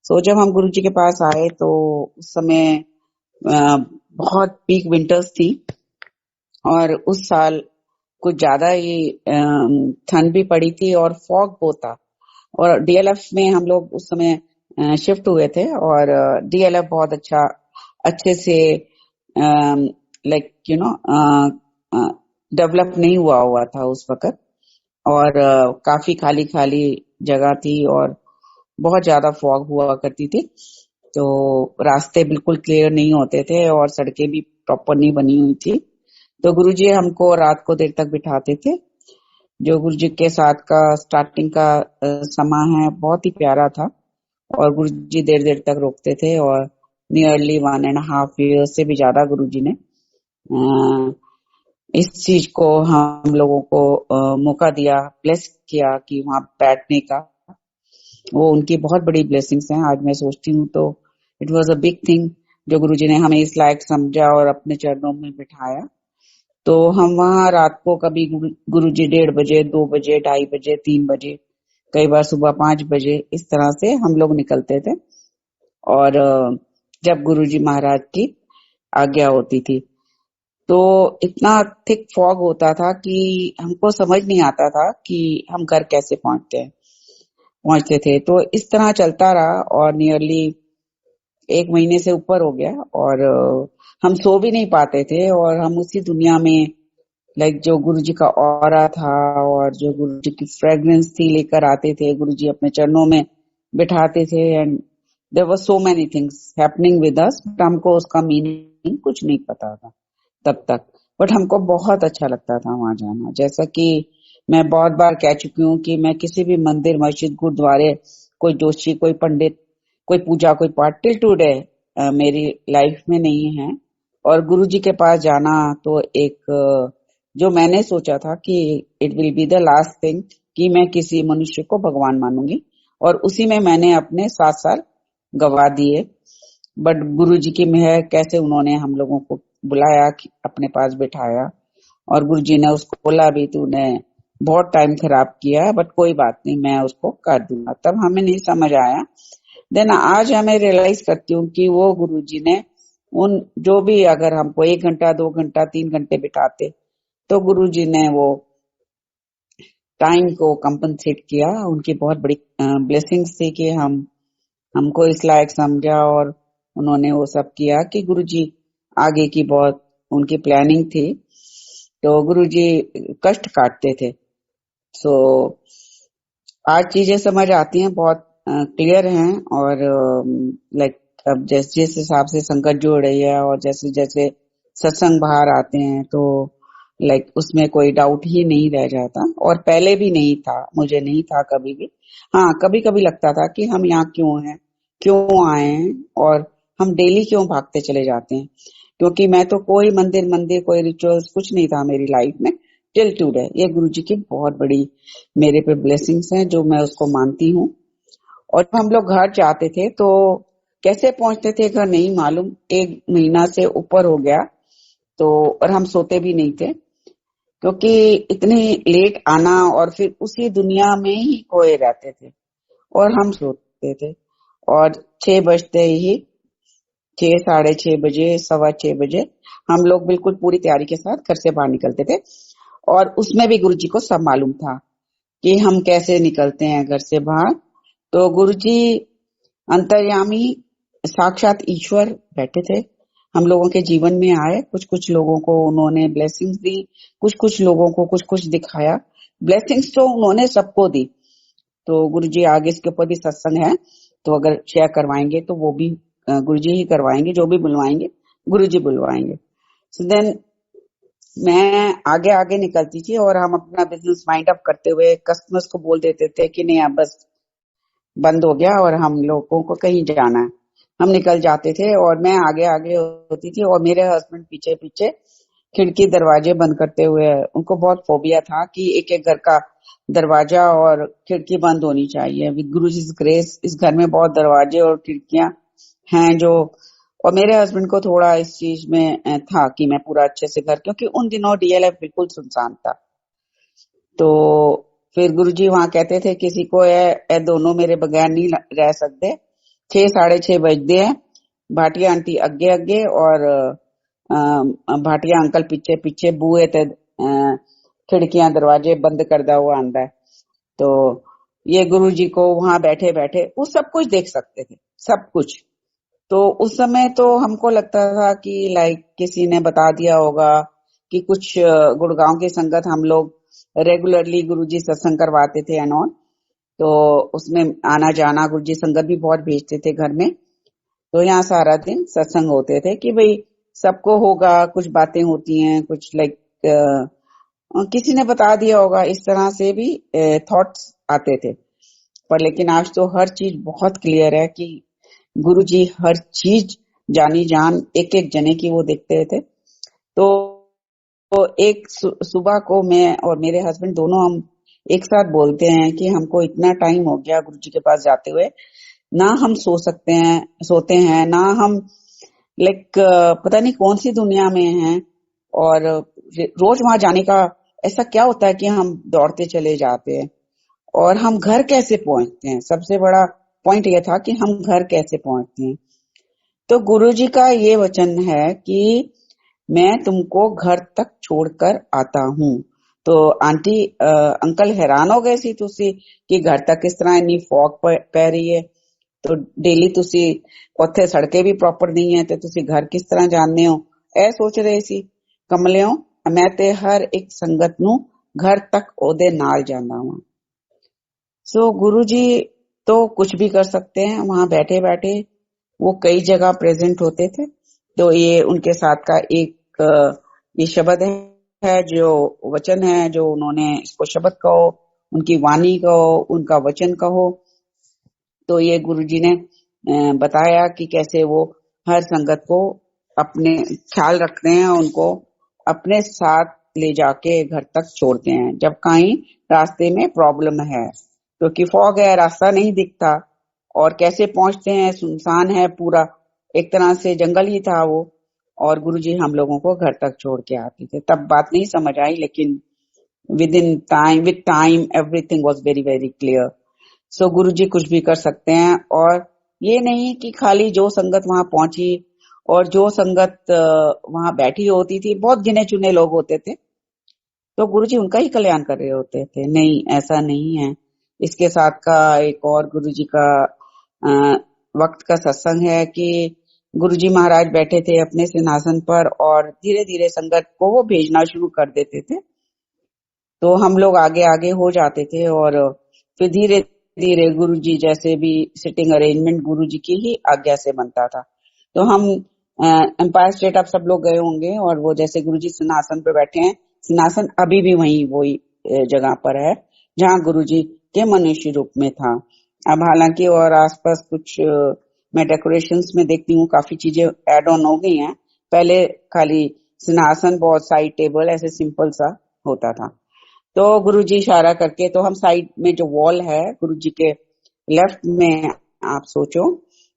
सो जब हम गुरुजी के पास आए तो उस समय अ, बहुत पीक विंटर्स थी और उस साल कुछ ज्यादा ही ठंड भी पड़ी थी और फॉग बहुत था। और डीएलएफ में हम लोग उस समय शिफ्ट हुए थे और डीएलएफ बहुत अच्छे से लाइक डेवलप नहीं हुआ था उस वक्त। और काफी खाली खाली जगह थी और बहुत ज्यादा फॉग हुआ करती थी। तो रास्ते बिल्कुल क्लियर नहीं होते थे और सड़कें भी प्रॉपर नहीं बनी हुई थी। तो गुरुजी हमको रात को देर तक बिठाते थे। जो गुरुजी के साथ का स्टार्टिंग का समा है बहुत ही प्यारा था। और गुरुजी देर देर तक रोकते थे और नियरली 1.5 ईयर से भी ज्यादा गुरुजी ने इस चीज को हम लोगों को मौका दिया, ब्लेस किया कि वहां बैठने का। वो उनकी बहुत बड़ी ब्लेसिंग्स हैं। आज मैं सोचती हूँ तो it was a big thing जो गुरुजी ने हमें इस लायक समझा और अपने चरणों में बिठाया। तो हम वहां रात को कभी गुरुजी 1:30 बजे, 2 बजे, 2:30 बजे, 3 बजे, कई बार सुबह 5 बजे इस तरह से हम लोग निकलते थे। और जब गुरुजी महाराज की आज्ञा होती थी तो इतना थिक फॉग होता था कि हमको समझ नहीं आता था कि हम घर कैसे पहुंचते थे। तो इस तरह चलता रहा और नियरली 1 महीने से ऊपर हो गया। और हम सो भी नहीं पाते थे और हम उसी दुनिया में लाइक जो गुरुजी का ऑरा था और जो गुरुजी की फ्रेग्रेंस थी लेकर आते थे। गुरुजी अपने चरणों में बिठाते थे and there were so many things happening with us, but हमको उसका मीनिंग कुछ नहीं पता था तब तक। बट हमको बहुत अच्छा लगता था वहां जाना। जैसा कि मैं बहुत बार कह चुकी हूँ कि मैं किसी भी मंदिर, मस्जिद, गुरुद्वारे, कोई जोशी, कोई पंडित, कोई पूजा, कोई पाठ टिल टुडे मेरी लाइफ में नहीं है। और गुरुजी के पास जाना तो एक जो मैंने सोचा था कि it will be the last thing कि मैं किसी मनुष्य को भगवान मानूंगी, और उसी में मैंने अपने 7 साल गवा दिए। बट गुरुजी की मेहर कैसे उन्होंने हम लोगों को बुलाया, अपने पास बिठाया। और गुरुजी ने उसको बोला भी तूने बहुत टाइम खराब किया बट कोई बात नहीं, मैं उसको कर दूंगा। तब हमें नहीं समझ आया। देन आज हमें रियलाइज करती हूँ कि वो गुरुजी ने उन जो भी अगर हमको 1 घंटा, 2 घंटा, 3 घंटे बिठाते तो गुरुजी ने वो टाइम को कंपनसेट किया। उनकी बहुत बड़ी ब्लेसिंग्स थी कि हमको इस लायक समझा और उन्होंने वो सब किया कि गुरुजी आगे की बहुत उनकी प्लानिंग थी। तो गुरुजी कष्ट काटते थे। सो आज चीजें समझ आती हैं, बहुत क्लियर हैं। और लाइक अब जिस हिसाब से संगत जुड़ रही है और जैसे जैसे सत्संग बाहर आते हैं तो लाइक उसमें कोई डाउट ही नहीं रह जाता। और पहले भी नहीं था, मुझे नहीं था कभी भी। हाँ, कभी कभी लगता था कि हम यहाँ क्यों हैं, क्यों आए हैं और हम डेली क्यों भागते चले जाते हैं। क्योंकि मैं तो कोई मंदिर मंदिर कोई रिचुअल्स कुछ नहीं था मेरी लाइफ में टिल टुडे। ये गुरुजी की बहुत बड़ी मेरे पे ब्लेसिंग्स हैं जो मैं उसको मानती हूँ। और हम लोग घर जाते थे तो कैसे पहुंचते थे घर नहीं मालूम। 1 महीना से ऊपर हो गया तो, और हम सोते भी नहीं थे क्योंकि इतनी लेट आना और फिर उसी दुनिया में ही खोए रहते थे। और हम सोते थे और 6 बजते ही, 6, 6:30 बजे, 6:15 बजे हम लोग बिल्कुल पूरी तैयारी के साथ घर से बाहर निकलते थे। और उसमें भी गुरुजी को सब मालूम था कि हम कैसे निकलते हैं घर से बाहर। तो गुरुजी अंतर्यामी, साक्षात ईश्वर बैठे थे, हम लोगों के जीवन में आए। कुछ कुछ लोगों को उन्होंने ब्लेसिंग्स दी, कुछ कुछ लोगों को कुछ कुछ दिखाया। ब्लेसिंग्स तो उन्होंने सबको दी। तो गुरुजी आगे इसके ऊपर भी सत्संग है, तो अगर शेयर करवाएंगे तो वो भी गुरुजी ही करवाएंगे। जो भी बुलवाएंगे गुरुजी बुलवाएंगे। सो देन मैं आगे आगे निकलती थी और हम अपना बिजनेस वाइंड अप करते हुए कस्टमर्स को बोल देते थे कि नहीं अब बस बंद हो गया और हम लोगों को कहीं जाना है। हम निकल जाते थे और मैं आगे आगे होती थी और मेरे हस्बैंड पीछे पीछे खिड़की दरवाजे बंद करते हुए। उनको बहुत फोबिया था कि एक एक घर का दरवाजा और खिड़की बंद होनी चाहिए। विद गुरुजी's ग्रेस इस घर में बहुत दरवाजे और खिड़कियां हैं जो, और मेरे हस्बैंड को थोड़ा इस चीज में था कि मैं पूरा अच्छे से घर, क्योंकि उन दिनों डीएलएफ बिल्कुल सुनसान था। तो फिर गुरुजी वहां कहते थे किसी को ये दोनों मेरे बगैर नहीं रह सकते। 6 साढ़े 6 बजते हैं। भाटिया आंटी अगे अगे और भाटिया अंकल पीछे पीछे, बूहे ते खिड़कियां दरवाजे बंद करदा हुआ आंदा है। तो ये गुरु जी को वहां बैठे बैठे वो सब कुछ देख सकते थे, सब कुछ। तो उस समय तो हमको लगता था कि लाइक किसी ने बता दिया होगा कि कुछ गुड़गांव की संगत हम लोग रेगुलरली गुरुजी सत्संग करवाते थे एंड ऑल। तो उसमें आना जाना गुरुजी संगत भी बहुत भेजते थे घर में। तो यहाँ सारा दिन सत्संग होते थे कि भाई सबको होगा, कुछ बातें होती हैं, कुछ लाइक किसी ने बता दिया होगा, इस तरह से भी थॉट्स आते थे। पर लेकिन आज तो हर चीज बहुत क्लियर है कि गुरुजी हर चीज जानी जान एक एक जने की वो देखते थे। तो एक सुबह को मैं और मेरे हस्बैंड दोनों हम एक साथ बोलते हैं कि हमको इतना टाइम हो गया गुरुजी के पास जाते हुए, ना हम सो सकते हैं, सोते हैं ना हम, लाइक पता नहीं कौन सी दुनिया में हैं। और रोज वहां जाने का ऐसा क्या होता है कि हम दौड़ते चले जाते हैं, और हम घर कैसे पहुंचते हैं। सबसे बड़ा पॉइंट यह था कि हम घर कैसे पहुंचते हैं। तो गुरुजी का ये वचन है कि मैं तुमको घर तक छोड़कर आता हूँ। तो आंटी अंकल हैरान हो गए सी तुसी कि घर तक किस तरह इन्नी फॉग पै रही है। तो डेली तुसी उत्थे सड़कें भी प्रॉपर नहीं है ते तुसी घर किस तरह जाने हो, ए सोच रहे सी। कमलियो मैं ते हर एक संगत नू घर तक ओदे नाल जाना हूँ। सो गुरुजी तो कुछ भी कर सकते हैं वहां बैठे बैठे, वो कई जगह प्रेजेंट होते थे। तो ये उनके साथ का एक ये शब्द है, जो वचन है, जो उन्होंने इसको शब्द कहो, उनकी वाणी कहो, उनका वचन कहो। तो ये गुरुजी ने बताया कि कैसे वो हर संगत को अपने ख्याल रखते हैं, उनको अपने साथ ले जाके घर तक छोड़ते हैं जब कहीं रास्ते में प्रॉब्लम है, क्योंकि फॉग है, रास्ता नहीं दिखता। और कैसे पहुंचते हैं, सुनसान है पूरा, एक तरह से जंगल ही था वो। और गुरुजी हम लोगों को घर तक छोड़ के आते थे। तब बात नहीं समझ आई, लेकिन with time everything was very very clear. So Guruji कुछ भी कर सकते हैं। और ये नहीं कि खाली जो संगत वहां पहुंची और जो संगत वहां बैठी होती थी, बहुत गिने चुने लोग होते थे, तो गुरुजी उनका ही कल्याण कर रहे होते थे। नहीं, ऐसा नहीं है। इसके साथ का एक और गुरुजी का वक्त का सत्संग है कि गुरुजी महाराज बैठे थे अपने सिंहासन पर और धीरे धीरे संगत को वो भेजना शुरू कर देते थे। तो हम लोग आगे आगे हो जाते थे और फिर धीरे धीरे गुरुजी जैसे भी सिटिंग अरेंजमेंट गुरुजी की ही आज्ञा से बनता था। तो हम एम्पायर स्टेट आप सब लोग गए होंगे, और वो जैसे गुरुजी सिंहासन पे बैठे हैं, सिंहासन अभी भी वही जगह पर है जहाँ गुरुजी के मनुष्य रूप में था। अब हालांकि और आसपास कुछ मैं डेकोरेशंस में देखती हूँ काफी चीजें एड ऑन हो गई हैं। पहले खाली सिंहासन, बहुत साइड टेबल, ऐसे सिंपल सा होता था। तो गुरुजी इशारा करके, तो हम साइड में जो वॉल है गुरुजी के लेफ्ट में, आप सोचो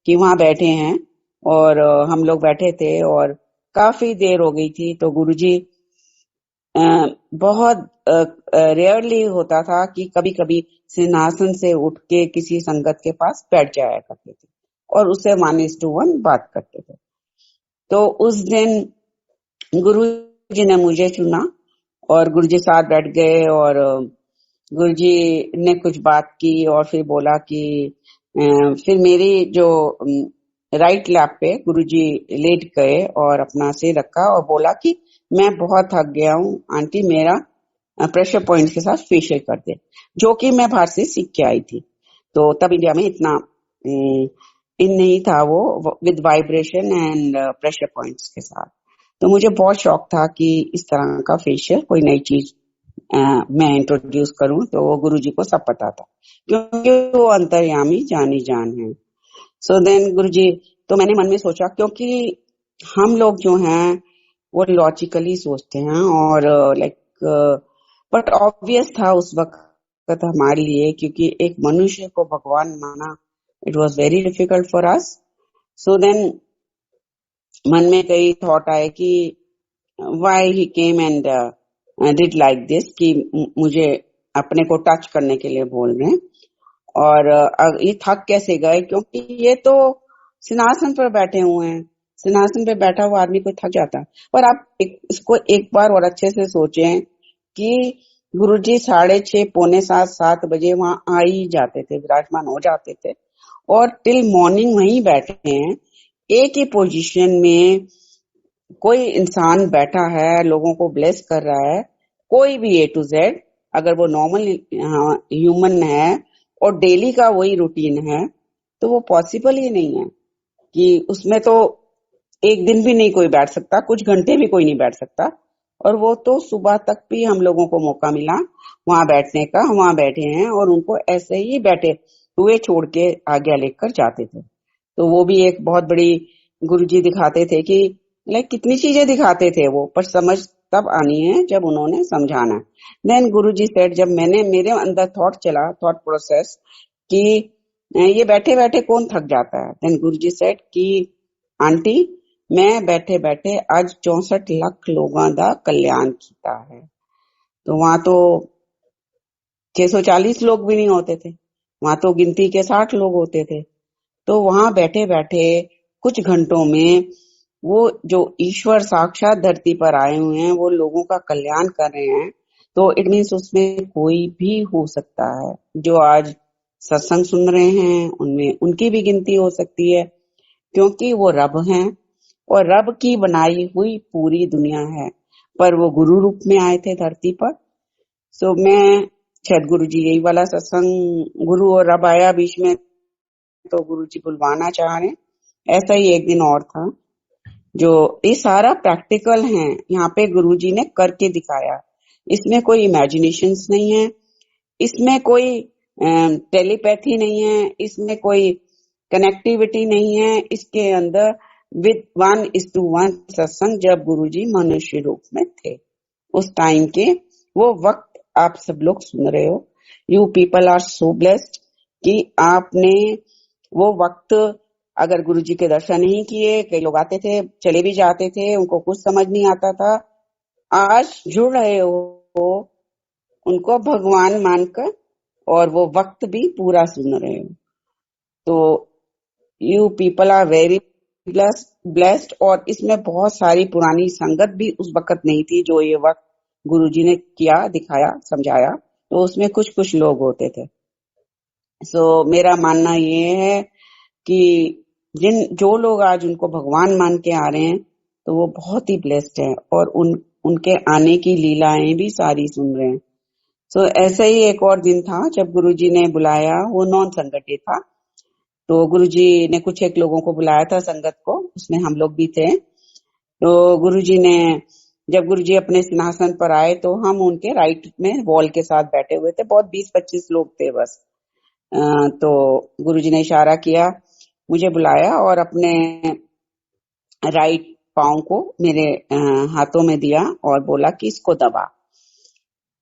कि वहां बैठे हैं और हम लोग बैठे थे और काफी देर हो गई थी। तो गुरुजी बहुत रेयरली होता था कि कभी कभी सिंहासन से उठ के किसी संगत के पास बैठ जाया करते थे और उससे 1:1 बात करते थे। तो उस दिन गुरुजी ने मुझे चुना और गुरुजी साथ बैठ गए और गुरुजी ने कुछ बात की और फिर बोला कि फिर मेरी जो राइट लैप पे गुरुजी लेट गए और अपना सिर रखा और बोला कि मैं बहुत थक गया हूँ आंटी, मेरा प्रेशर पॉइंट के साथ फेशियल कर दे, जो कि मैं बाहर से सीख के आई थी। तो तब इंडिया में इतना इन नहीं था वो, with vibration and pressure points के साथ। तो मुझे बहुत शौक था कि इस तरह का फेशियल कोई नई चीज मैं इंट्रोड्यूस करूं। तो वो गुरुजी को सब पता था क्योंकि वो अंतर्यामी जानी जान है। सो देन गुरुजी, तो मैंने मन में सोचा, क्योंकि हम लोग जो हैं वो लॉजिकली सोचते हैं और लाइक, बट ऑब्वियस था उस वक्त हमारे लिए, क्योंकि एक मनुष्य को भगवान माना, it was very difficult for us. So then मन में कई थॉट आए कि why he came and did like this, कि मुझे अपने को टच करने के लिए बोल रहे हैं। और ये थक कैसे गए, क्योंकि ये तो सिंहासन पर बैठे हुए हैं। सिंहासन पे बैठा हुआ आदमी कोई थक जाता है। पर आप इसको एक बार और अच्छे से सोचें कि गुरुजी 6:30 6:45 7 बजे वहां आ ही जाते थे, विराजमान हो जाते थे, और टिल मॉर्निंग वहीं बैठे हैं, एक ही पोजीशन में। कोई इंसान बैठा है, लोगों को ब्लेस कर रहा है, कोई भी ए टू जेड, अगर वो नॉर्मल ह्यूमन है और डेली का वही रूटीन है, तो वो पॉसिबल ही नहीं है कि उसमें तो एक दिन भी नहीं कोई बैठ सकता, कुछ घंटे भी कोई नहीं बैठ सकता। और वो तो सुबह तक भी हम लोगों को मौका मिला वहां बैठने का, वहां बैठे हैं और उनको ऐसे ही बैठे हुए छोड़ के आज्ञा लेकर जाते थे। तो वो भी एक बहुत बड़ी गुरुजी दिखाते थे कि लाइक कितनी चीजें दिखाते थे वो, पर समझ तब आनी है जब उन्होंने समझाना है। देन गुरुजी सेड, जब मैंने मेरे अंदर थॉट चला, थॉट प्रोसेस कि ये बैठे बैठे कौन थक जाता है, देन गुरुजी सेड कि आंटी मैं बैठे बैठे आज 64 लाख लोगों का कल्याण किया है। तो वहां तो 640 लोग भी नहीं होते थे, वहां तो गिनती के 60 लोग होते थे। तो वहां बैठे बैठे कुछ घंटों में वो जो ईश्वर साक्षात धरती पर आए हुए हैं, वो लोगों का कल्याण कर रहे हैं। तो इट मीन्स उसमें कोई भी हो सकता है जो आज सत्संग सुन रहे हैं, उनमें उनकी भी गिनती हो सकती है, क्योंकि वो रब हैं और रब की बनाई हुई पूरी दुनिया है। पर वो गुरु रूप में आए थे धरती पर। सो मैं शायद गुरु जी यही वाला सत्संग, गुरु और रब आया बीच में, तो गुरु जी बुलवाना चाह रहे हैं। ऐसा ही एक दिन और था, जो ये सारा प्रैक्टिकल है, यहाँ पे गुरुजी ने करके दिखाया। इसमें कोई इमेजिनेशंस नहीं है, इसमें कोई टेलीपैथी नहीं है, इसमें कोई कनेक्टिविटी नहीं है। इसके अंदर विद 1:1 सत्संग जब गुरुजी मनुष्य रूप में थे उस टाइम के, वो वक्त आप सब लोग सुन रहे हो। You people are so blessed कि आपने वो वक्त, अगर गुरुजी के दर्शन नहीं किए, कई लोग आते थे चले भी जाते थे, उनको कुछ समझ नहीं आता था, आज जुड़ रहे हो उनको भगवान मानकर और वो वक्त भी पूरा सुन रहे हो। तो you people are very blessed. और इसमें बहुत सारी पुरानी संगत भी उस वक्त नहीं थी जो ये वक्त गुरुजी ने किया, दिखाया, समझाया, तो उसमें कुछ कुछ लोग होते थे। सो मेरा मानना ये है कि जो लोग आज उनको भगवान मान के आ रहे हैं, तो वो बहुत ही ब्लेस्ड है और उनके आने की लीलाएं भी सारी सुन रहे हैं। सो ऐसा ही एक और दिन था जब गुरुजी ने बुलाया, वो नॉन संगत डे था। तो गुरुजी ने कुछ एक लोगों को बुलाया था संगत को, उसमें हम लोग भी थे। तो गुरुजी ने, जब गुरुजी अपने सिंहासन पर आए तो हम उनके राइट में वॉल के साथ बैठे हुए थे, बहुत 20-25 लोग थे बस। तो गुरुजी ने इशारा किया, मुझे बुलाया और अपने राइट पांव को मेरे हाथों में दिया और बोला कि इसको दबा।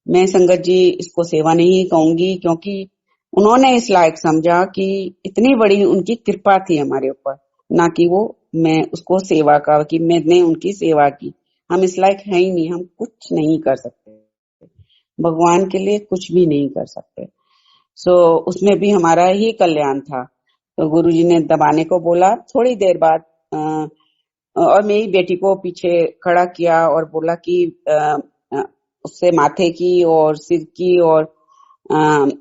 मैं संगत जी इसको सेवा नहीं कहूंगी, क्योंकि उन्होंने इस लायक समझा कि इतनी बड़ी उनकी कृपा थी हमारे ऊपर, ना कि वो मैं उसको सेवा का कि मैंने उनकी सेवा की। हम इस लायक है ही नहीं, हम कुछ नहीं कर सकते, भगवान के लिए कुछ भी नहीं कर सकते। सो उसमें भी हमारा ही कल्याण था। तो गुरुजी ने दबाने को बोला। थोड़ी देर बाद और मेरी बेटी को पीछे खड़ा किया और बोला कि उससे माथे की और सिर की और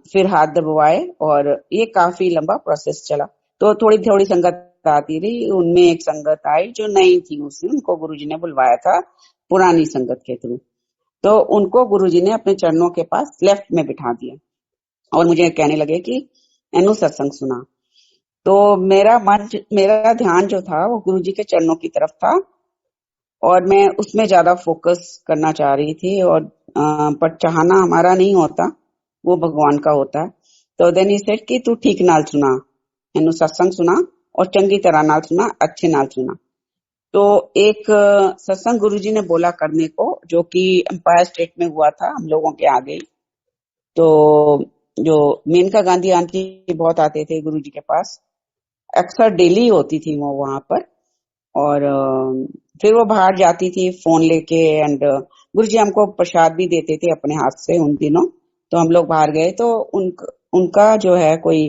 फिर हाथ दबवाए, और ये काफी लंबा प्रोसेस चला। तो थोड़ी थोड़ी संगत आती रही, उनमें एक संगत आई जो नई थी, उसने उनको गुरुजी ने बुलवाया था पुरानी संगत के थ्रू। तो उनको गुरुजी ने अपने चरणों के पास लेफ्ट में बिठा दिया और मुझे कहने लगे कि एनु सत्संग सुना। तो मेरा ध्यान जो था वो गुरुजी के चरणों की तरफ था और मैं उसमें ज्यादा फोकस करना चाह रही थी। और पर चाहना हमारा नहीं होता, वो भगवान का होता है। तो देन ही सेड कि तू ठीक नाल सुना, एनु सत्संग सुना और चंगी तरह नाल सुना, अच्छे नाल सुना। तो एक सत्संग गुरुजी ने बोला करने को, जो कि एम्पायर स्टेट में हुआ था हम लोगों के आगे। तो जो मेनका गांधी आंटी बहुत आते थे गुरुजी के पास, अक्सर डेली होती थी वो वहां पर। और फिर वो बाहर जाती थी फोन लेके, एंड गुरुजी हमको प्रसाद भी देते थे अपने हाथ से उन दिनों। तो हम लोग बाहर गए तो उनका जो है कोई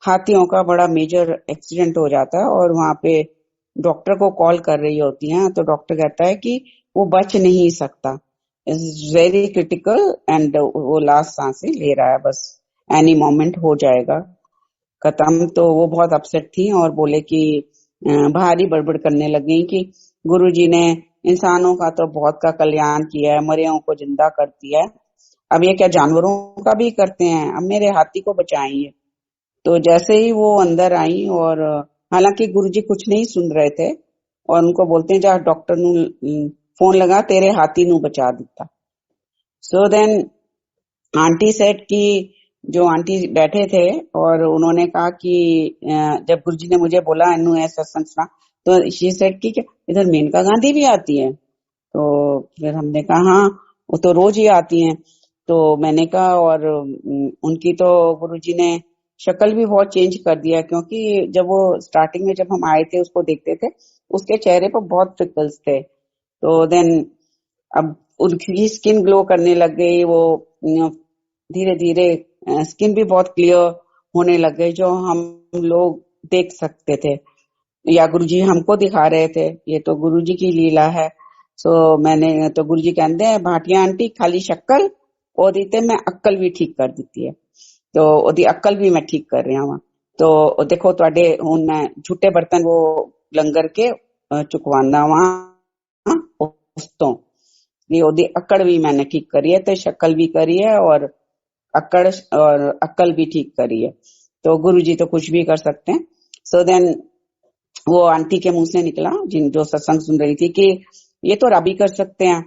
हाथियों का बड़ा मेजर एक्सीडेंट हो जाता है और वहां पे डॉक्टर को कॉल कर रही होती हैं, तो डॉक्टर कहता है कि वो बच नहीं सकता, इज वेरी क्रिटिकल एंड वो लास्ट सांसें ले रहा है, बस एनी मोमेंट हो जाएगा खत्म। तो वो बहुत अपसेट थी और बोले कि भारी बड़बड़ करने लगी कि गुरुजी ने इंसानों का तो बहुत का कल्याण किया है, मरियों को जिंदा कर दिया है, अब ये क्या जानवरों का भी करते हैं, अब मेरे हाथी को बचाइए। तो जैसे ही वो अंदर आई और हालांकि गुरुजी कुछ नहीं सुन रहे थे और उनको बोलते हैं जा डॉक्टर नु फोन लगा, तेरे हाथी नु बचा दिता। सो देन आंटी सेठ की, जो आंटी बैठे थे और उन्होंने कहा कि जब गुरुजी ने मुझे बोला इन्नू है सत्संग सुना, तो शी सेठ की क्या इधर मेनका गांधी भी आती है? तो फिर हमने कहा हाँ वो तो रोज ही आती हैं। तो मैंने कहा और उनकी तो गुरुजी ने शक्ल भी बहुत चेंज कर दिया, क्योंकि जब वो स्टार्टिंग में जब हम आए थे उसको देखते थे उसके चेहरे पर बहुत फ्रिकल्स थे। तो देन अब उनकी स्किन ग्लो करने लग गई, वो धीरे धीरे स्किन भी बहुत क्लियर होने लग गई, जो हम लोग देख सकते थे या गुरुजी हमको दिखा रहे थे, ये तो गुरुजी की लीला है। सो मैंने तो गुरुजी कहते हैं भाटिया आंटी खाली शक्ल ओदी ते मैं अक्ल भी ठीक कर दी है, तो ओदी अक्ल भी मैं ठीक कर रहा हूँ। तो देखो तुहाडे हुण मैं झूठे बर्तन वो लंगर के चुकवाना वा उस तो ये ओदी अक्ल भी मैंने ठीक करी है, तो शक्ल भी करी है और अक्ल और अक्ल भी ठीक करी है, तो गुरुजी तो कुछ भी कर सकते हैं। सो देन वो आंटी के मुंह से निकला, जिन जो सत्संग सुन रही थी, कि ये तो रबी कर सकते हैं।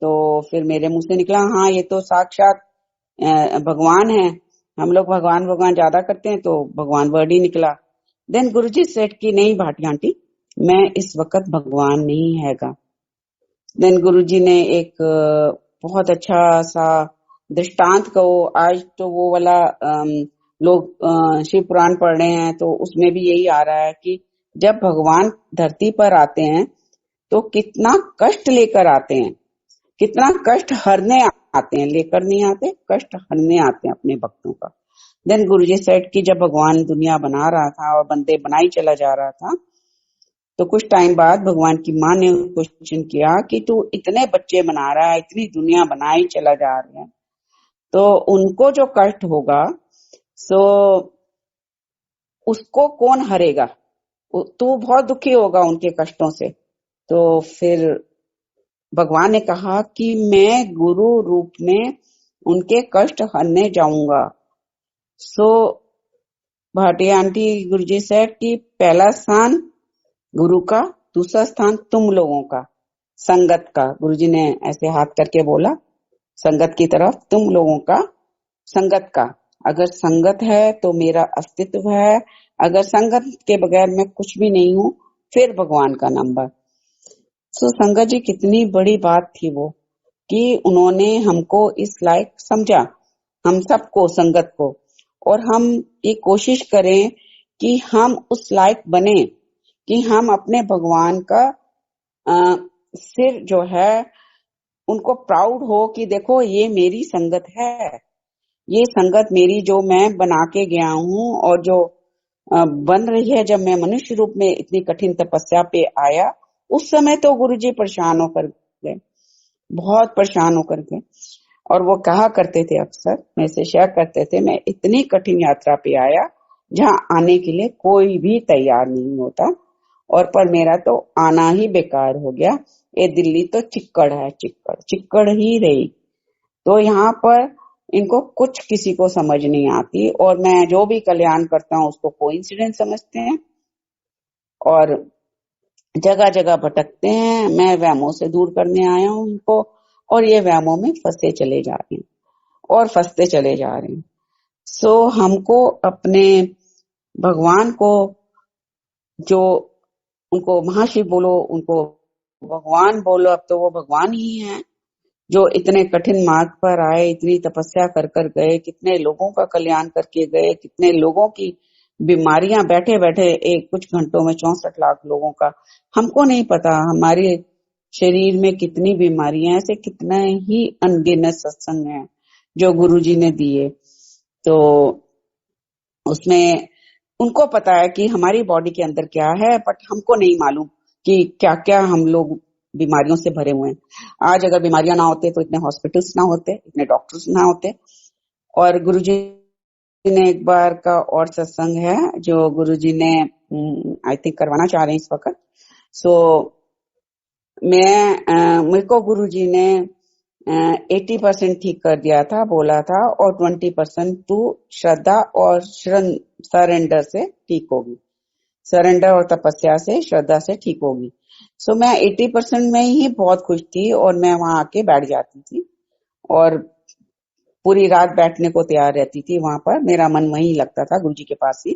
तो फिर मेरे मुंह से निकला हाँ ये तो साक्षात भगवान है, हम लोग भगवान भगवान ज्यादा करते हैं, तो भगवान वर्ड ही निकला। देन गुरुजी सेठ की नहीं भाटी आंटी मैं इस वक्त भगवान नहीं हैगा। देन गुरुजी ने एक बहुत अच्छा सा दृष्टांत कहो, आज तो वो वाला लोग शिव पुराण पढ़ रहे हैं तो उसमें भी यही आ रहा है कि जब भगवान धरती पर आते हैं तो कितना कष्ट लेकर आते हैं, कितना कष्ट हरने आते हैं, लेकर नहीं आते, कष्ट हरने आते हैं अपने भक्तों का। देन गुरुजी सेठ की जब भगवान दुनिया बना रहा था और बंदे बनाई चला जा रहा था, तो कुछ टाइम बाद भगवान की माँ ने क्वेश्चन किया कि तू इतने बच्चे बना रहा है, इतनी दुनिया बनाई चला जा रहा है, तो उनको जो कष्ट होगा सो उसको कौन हरेगा, तू बहुत दुखी होगा उनके कष्टों से। तो फिर भगवान ने कहा कि मैं गुरु रूप में उनके कष्ट हरने जाऊंगा। सो भाटिया आंटी गुरुजी सेठ की पहला स्थान गुरु का, दूसरा स्थान तुम लोगों का, संगत का। गुरुजी ने ऐसे हाथ करके बोला संगत की तरफ, तुम लोगों का, संगत का। अगर संगत है तो मेरा अस्तित्व है, अगर संगत के बगैर मैं कुछ भी नहीं हूं, फिर भगवान का नंबर। सो संगत जी कितनी बड़ी बात थी वो, कि उन्होंने हमको इस लायक समझा, हम सबको संगत को, और हम ये कोशिश करें कि हम उस लायक बने कि हम अपने भगवान का सिर जो है उनको प्राउड हो कि देखो ये मेरी संगत है, ये संगत मेरी जो मैं बना के गया हूँ और जो बन रही है। जब मैं मनुष्य रूप में इतनी कठिन तपस्या पे आया उस समय तो गुरुजी परेशान होकर गए, बहुत परेशान होकर गए, और वो कहा करते थे अक्सर, मैं से शेयर करते थे, मैं इतनी कठिन यात्रा पे आया जहाँ आने के लिए कोई भी तैयार नहीं होता, और पर मेरा तो आना ही बेकार हो गया, ये दिल्ली तो चिक्कड़ है, चिक्कड़ चिक्कड़ ही रही। तो यहाँ पर इनको कुछ किसी को समझ नहीं आती, और मैं जो भी कल्याण करता हूँ उसको कोइंसिडेंस समझते हैं और जगह जगह भटकते हैं। मैं वहमों से दूर करने आया हूँ उनको, और ये वहमों में फंसे चले जा रहे हैं और फंसते चले जा रहे हैं। सो हमको अपने भगवान को, जो उनको महाशिव बोलो, उनको भगवान बोलो, अब तो वो भगवान ही है, जो इतने कठिन मार्ग पर आए, इतनी तपस्या कर कर गए, कितने लोगों का कल्याण करके गए, कितने लोगों की बीमारियां बैठे बैठे एक कुछ घंटों में 64 लाख लोगों का, हमको नहीं पता हमारे शरीर में कितनी बीमारियां, ऐसे कितना ही अनगिनत सत्संग है जो गुरुजी ने दिए। तो उसमें उनको पता है कि हमारी बॉडी के अंदर क्या है, बट हमको नहीं मालूम कि क्या क्या हम लोग बीमारियों से भरे हुए हैं। आज अगर बीमारियां ना होते तो इतने हॉस्पिटल्स ना होते, इतने डॉक्टर्स ना होते। और गुरुजी ने एक बार का और सत्संग है जो गुरुजी ने आई थिंक करवाना चाह रहे हैं इस वक्त। सो मेरे को गुरुजी ने 80% ठीक कर दिया था, बोला था, और 20% तू श्रद्धा और सरेंडर से ठीक होगी, सरेंडर और तपस्या से, श्रद्धा से ठीक होगी। सो मैं 80% में ही बहुत खुश थी और मैं वहां आके बैठ जाती थी और पूरी रात बैठने को तैयार रहती थी वहां पर। मेरा मन वहीं लगता था, गुरुजी के पास ही।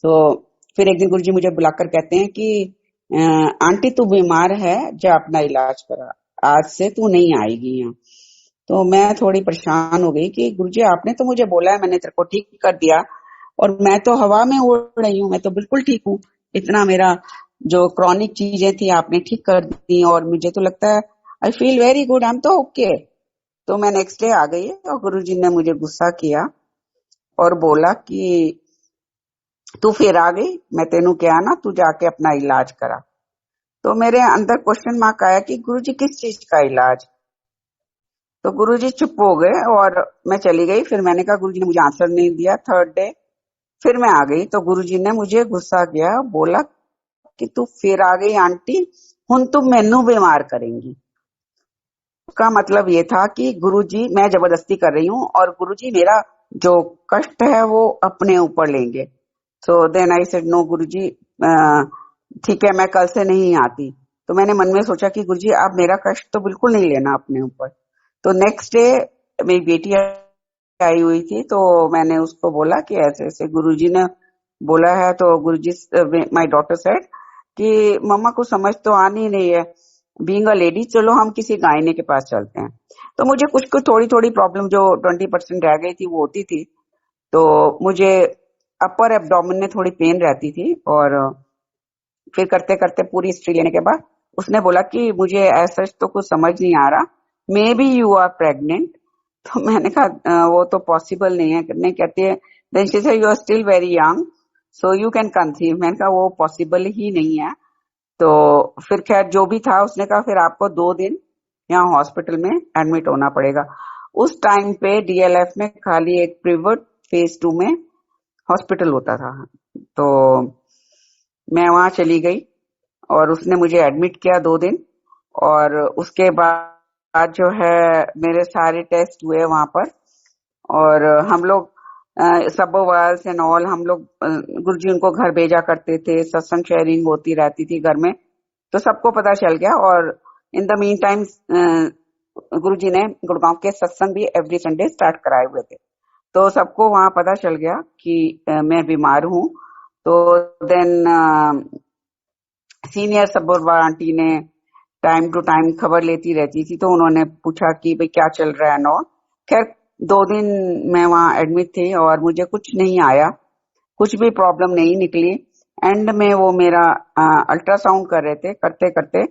तो फिर एक दिन गुरुजी मुझे बुलाकर कहते हैं कि आंटी तू बीमार है, जा अपना इलाज करा, आज से तू नहीं आएगी यहाँ। तो मैं थोड़ी परेशान हो गई कि गुरुजी आपने तो मुझे बोला है, मैंने तेरे को ठीक कर दिया और मैं तो हवा में उड़ रही हूँ, मैं तो बिल्कुल ठीक हूँ। इतना मेरा जो क्रॉनिक चीजें थी आपने ठीक कर दी और मुझे तो लगता है I feel very good, I am तो ओके। तो मैं नेक्स्ट डे आ गई और गुरुजी ने मुझे गुस्सा किया और बोला कि तू फिर आ गई, मैं तेनू क्या ना तू जाके अपना इलाज करा। तो मेरे अंदर क्वेश्चन मार्क आया कि गुरुजी किस चीज का इलाज। तो गुरुजी चुप हो गए और मैं चली गई। फिर मैंने कहा, गुरुजी ने मुझे आंसर नहीं दिया। थर्ड डे फिर मैं आ गई तो गुरुजी ने मुझे गुस्सा किया, बोला कि तू फिर आ गई आंटी, हुन तू मैनू बीमार करेंगी। का मतलब ये था कि गुरुजी मैं जबरदस्ती कर रही हूँ और गुरुजी मेरा जो कष्ट है वो अपने ऊपर लेंगे। So then I said no Guruji, ठीक है मैं कल से नहीं आती। तो मैंने मन में सोचा कि गुरुजी आप मेरा कष्ट तो बिल्कुल नहीं लेना अपने ऊपर। तो नेक्स्ट डे मेरी बेटी आई हुई थी तो मैंने उसको बोला कि ऐसे ऐसे गुरुजी ने बोला है। तो गुरुजी माय डॉटर सेड कि मम्मा को समझ तो आनी नहीं है बीइंग अ लेडी, चलो हम किसी गायने के पास चलते हैं। तो मुझे कुछ कुछ थोड़ी थोड़ी प्रॉब्लम जो 20% रह गई थी वो होती थी। तो मुझे अपर एब्डोमेन में थोड़ी पेन रहती थी और फिर करते करते पूरी हिस्ट्री लेने के बाद उसने बोला कि मुझे ऐसा तो कुछ समझ नहीं आ रहा, maybe you are pregnant. तो मैंने कहा वो तो पॉसिबल नहीं है। नहीं कहती है, then she said you are still very young so you can conceive. मैंने कहा वो पॉसिबल ही नहीं है। तो फिर खैर जो भी था उसने कहा फिर आपको 2 दिन यहाँ हॉस्पिटल में एडमिट होना पड़ेगा। उस टाइम पे डीएलएफ में खाली एक प्रिवर्ट फेज 2 में हॉस्पिटल होता था। तो मैं वहां चली गई और उसने मुझे एडमिट किया 2 दिन और उसके बाद जो है मेरे सारे टेस्ट हुए वहां पर। और हम लोग सबोवाल्स एंड ऑल हम लोग गुरुजी उनको घर भेजा करते थे, सत्संग शेयरिंग होती रहती थी घर में, तो सबको पता चल गया। और इन द मीन टाइम गुरुजी ने गुड़गांव के सत्संग भी एवरी संडे स्टार्ट कराए हुए थे। तो सबको वहां पता चल गया कि मैं बीमार हूँ। तो देन सीनियर सबोरवा आंटी ने टाइम टू टाइम खबर लेती रहती थी, तो उन्होंने पूछा कि भाई क्या चल रहा है नो। खैर 2 दिन मैं वहां एडमिट थी और मुझे कुछ नहीं आया, कुछ भी प्रॉब्लम नहीं निकली। एंड में वो मेरा अल्ट्रासाउंड कर रहे थे, करते करते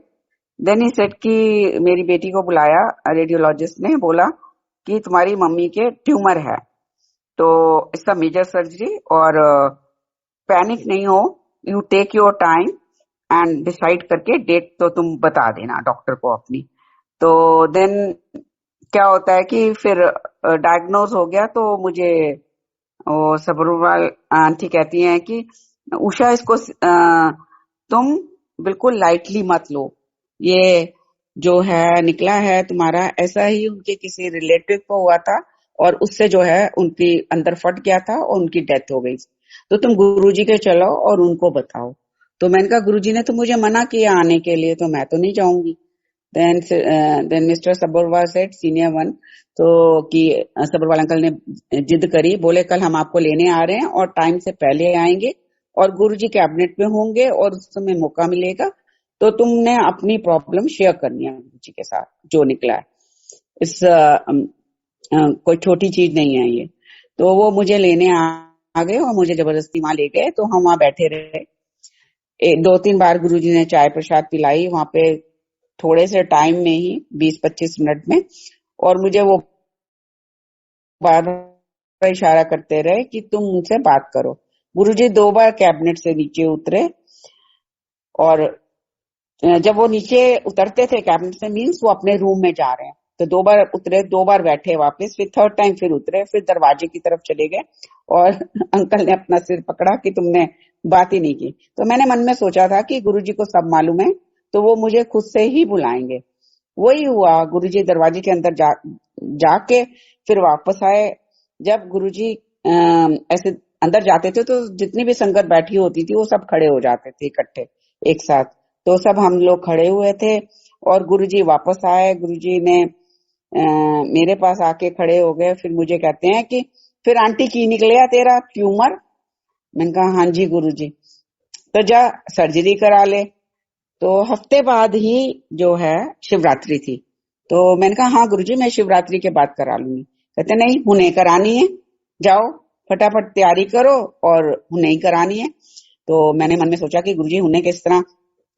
देन ही सेड कि मेरी बेटी को बुलाया, रेडियोलॉजिस्ट ने बोला कि तुम्हारी मम्मी के ट्यूमर है, तो इसका मेजर सर्जरी और पैनिक नहीं हो, you take your time and decide करके डेट तो तुम बता देना डॉक्टर को अपनी। तो देन क्या होता है कि फिर डायग्नोज हो गया। तो मुझे वो सबरूवाल आंटी कहती हैं कि उषा इसको तुम बिल्कुल लाइटली मत लो, ये जो है निकला है तुम्हारा, ऐसा ही उनके किसी रिलेटिव को हुआ था और उससे जो है उनकी अंदर फट गया था और उनकी डेथ हो गई। तो तुम गुरुजी के चलो और उनको बताओ। तो मैंने कहा गुरुजी ने तो मुझे मना किया आने के लिए, तो मैं तो नहीं जाऊंगी। Then mister Sabharwal said senior one, तो कि सबरवाल अंकल ने जिद करी, बोले कल हम आपको लेने आ रहे हैं और टाइम से पहले आएंगे और गुरुजी कैबिनेट में होंगे और उस समय मौका मिलेगा तो तुमने अपनी प्रॉब्लम शेयर करनी है गुरुजी के साथ जो निकला है। इस कोई छोटी चीज नहीं है ये। तो वो मुझे लेने आ गए और मुझे जबरदस्ती वहां ले गए। तो हम वहां बैठे रहे, 2-3 बार गुरुजी ने चाय प्रसाद पिलाई वहां पे, थोड़े से टाइम में ही 20-25 मिनट में। और मुझे वो बार इशारा करते रहे कि तुम मुझसे बात करो। गुरुजी 2 बार कैबिनेट से नीचे उतरे, और जब वो नीचे उतरते थे कैबिनेट से, मीन्स वो अपने रूम में जा रहे हैं, तो 2 बार उतरे, 2 बार बैठे वापस, फिर थर्ड टाइम फिर उतरे, फिर दरवाजे की तरफ चले गए, और अंकल ने अपना सिर पकड़ा कि तुमने बात ही नहीं की। तो मैंने मन में सोचा था कि गुरुजी को सब मालूम है, तो वो मुझे खुद से ही बुलाएंगे। वही हुआ, गुरुजी दरवाजे के अंदर जाके फिर वापस आए। जब गुरुजी ऐसे अंदर जाते थे तो जितनी भी संगत बैठी होती थी वो सब खड़े हो जाते थे इकट्ठे एक साथ। तो सब हम लोग खड़े हुए थे, और गुरुजी वापस आए। गुरुजी ने मेरे पास आके खड़े हो गए, फिर मुझे कहते हैं कि फिर आंटी की निकलेगा तेरा ट्यूमर। मैंने कहा हाँ जी गुरुजी। तो जा सर्जरी करा ले। तो हफ्ते बाद ही जो है शिवरात्रि थी। तो मैंने कहा हाँ गुरुजी, मैं शिवरात्रि के बाद करा लूंगी। कहते नहीं, हुने करानी है, जाओ फटाफट तैयारी करो और हुने ही करानी है। तो मैंने मन में सोचा कि गुरुजी हुने किस तरह,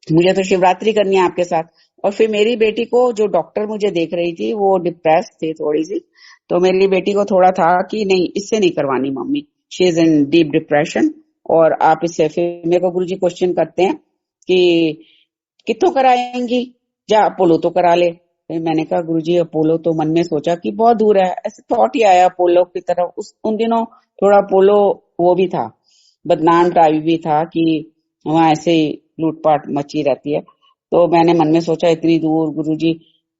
मुझे तो शिवरात्रि करनी है आपके साथ। और फिर मेरी बेटी को, जो डॉक्टर मुझे देख रही थी, वो डिप्रेस थी थोड़ी सी, तो मेरी बेटी को थोड़ा था कि नहीं, इससे नहीं करवानी mummy, she is in deep depression, और आप इससे। फिर मेरे को गुरुजी क्वेश्चन करते हैं कि कितों कराएंगी, जा अपोलो तो करा ले। फिर मैंने कहा गुरुजी अपोलो, तो मन में सोचा कि बहुत दूर है, ऐसे थॉट ही आया अपोलो की तरफ। उन दिनों थोड़ा अपोलो वो भी था, बदनाम टाइप भी था कि वहां ऐसे ही लूटपाट मची रहती है। तो मैंने मन में सोचा इतनी दूर गुरुजी।